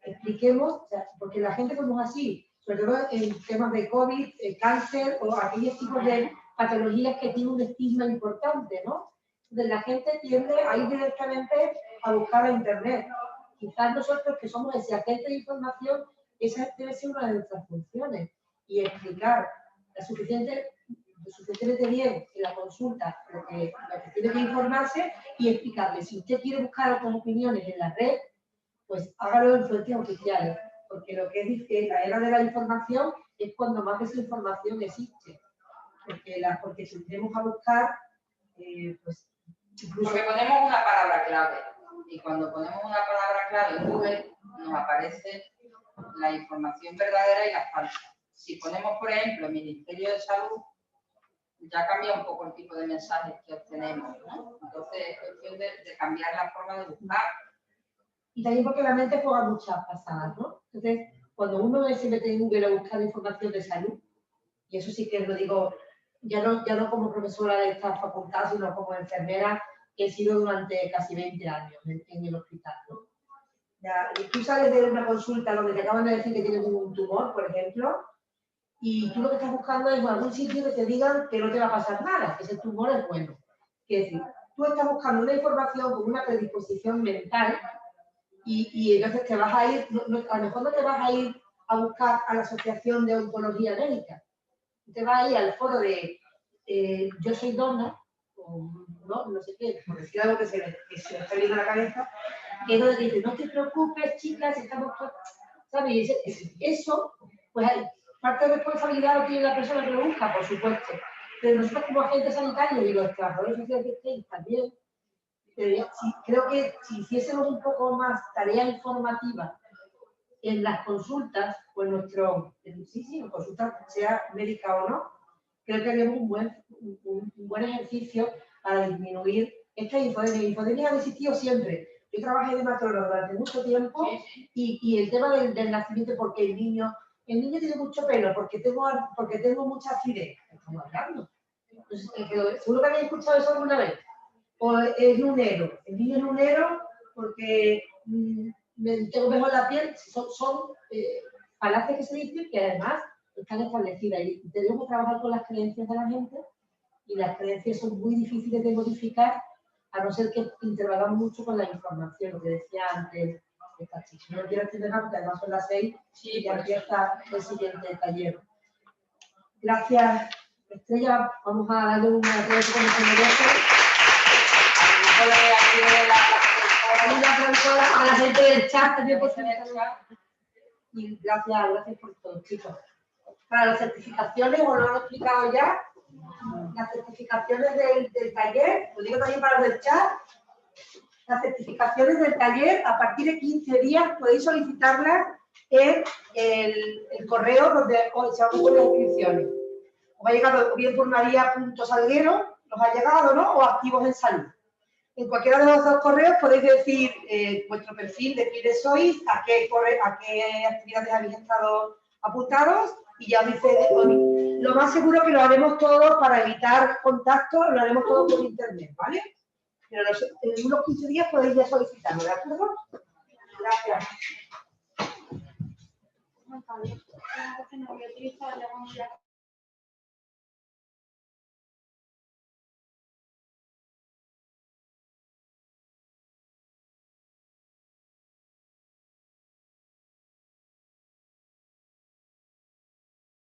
expliquemos, o sea, porque la gente somos así, sobre todo en temas de COVID, cáncer o aquellos tipos de patologías que tienen un estigma importante, ¿no? Entonces la gente tiende a ir directamente a buscar a internet. Quizás nosotros que somos ese agente de información, esa debe ser una de nuestras funciones y explicar suficientemente bien en la consulta lo que tiene que informarse y explicarle. Si usted quiere buscar otras opiniones en la red, pues hágalo en fuentes oficiales, porque lo que dice la era de la información es cuando más desinformación existe, porque tendremos a buscar, pues, incluso... Porque ponemos una palabra clave y cuando ponemos una palabra clave en Google nos aparece la información verdadera y la falsa. Si ponemos, por ejemplo, Ministerio de Salud, ya cambia un poco el tipo de mensajes que obtenemos, ¿no? Entonces es cuestión de cambiar la forma de buscar. Y también porque la mente juega muchas pasadas, ¿no? Entonces, cuando uno se mete en Google a buscar información de salud, y eso sí que lo digo, ya no como profesora de esta facultad, sino como enfermera, que he sido durante casi 20 años en el hospital, ¿no? Ya, y tú sales de una consulta donde te acaban de decir que tienes un tumor, por ejemplo, y tú lo que estás buscando es algún sitio que te digan que no te va a pasar nada, que ese tumor es bueno. Es decir, tú estás buscando una información con una predisposición mental y entonces te vas a ir, a lo mejor no te vas a ir a buscar a la Asociación de Oncología Médica, te vas a ir al foro de Yo soy dona, o no sé qué, por decir algo que se me está viendo a la cabeza, que es donde te dice, no te preocupes, chicas, estamos... O ¿sabes? Eso, pues hay parte de responsabilidad lo tiene la persona que lo busca, por supuesto. Pero nosotros como agentes sanitarios y los trabajadores sociales que estén también, creo que si hiciésemos un poco más tarea informativa en las consultas, pues en consultas, sea médica o no, creo que haríamos un buen ejercicio para disminuir esta infodemia. Infodemia ha existido siempre. Yo trabajé de matróloga durante mucho tiempo y el tema del nacimiento, porque el niño tiene mucho pelo, porque tengo mucha acidez. Estamos hablando. Entonces, seguro que habéis escuchado eso alguna vez. O es lunero. El niño es lunero porque tengo mejor la piel. Son falacias que se dicen que además están establecidas. Y tenemos que trabajar con las creencias de la gente y las creencias son muy difíciles de modificar a no ser que intervalamos mucho con la información, lo que decía antes esta chica. No quiero extender más porque además son las 6 y ya empieza el siguiente taller. Gracias, Estrella. Vamos a darle un aplauso como se merece. A la gente del chat también por tener el chat. Y gracias por todo, chicos. Para las certificaciones, os lo he explicado ya. Las certificaciones del taller, lo digo también para los del chat, las certificaciones del taller, a partir de 15 días podéis solicitarlas en el correo donde se han puesto las inscripciones. Os ha llegado bien por maria.salguero, os ha llegado, ¿no? O activos en salud. En cualquiera de los dos correos podéis decir vuestro perfil, de quiénes sois, a qué actividades habéis estado apuntados y ya os dice, lo más seguro que lo haremos todo para evitar contacto, lo haremos todo por internet, ¿vale? Pero en unos 15 días podéis ya solicitarlo, ¿de acuerdo? Gracias.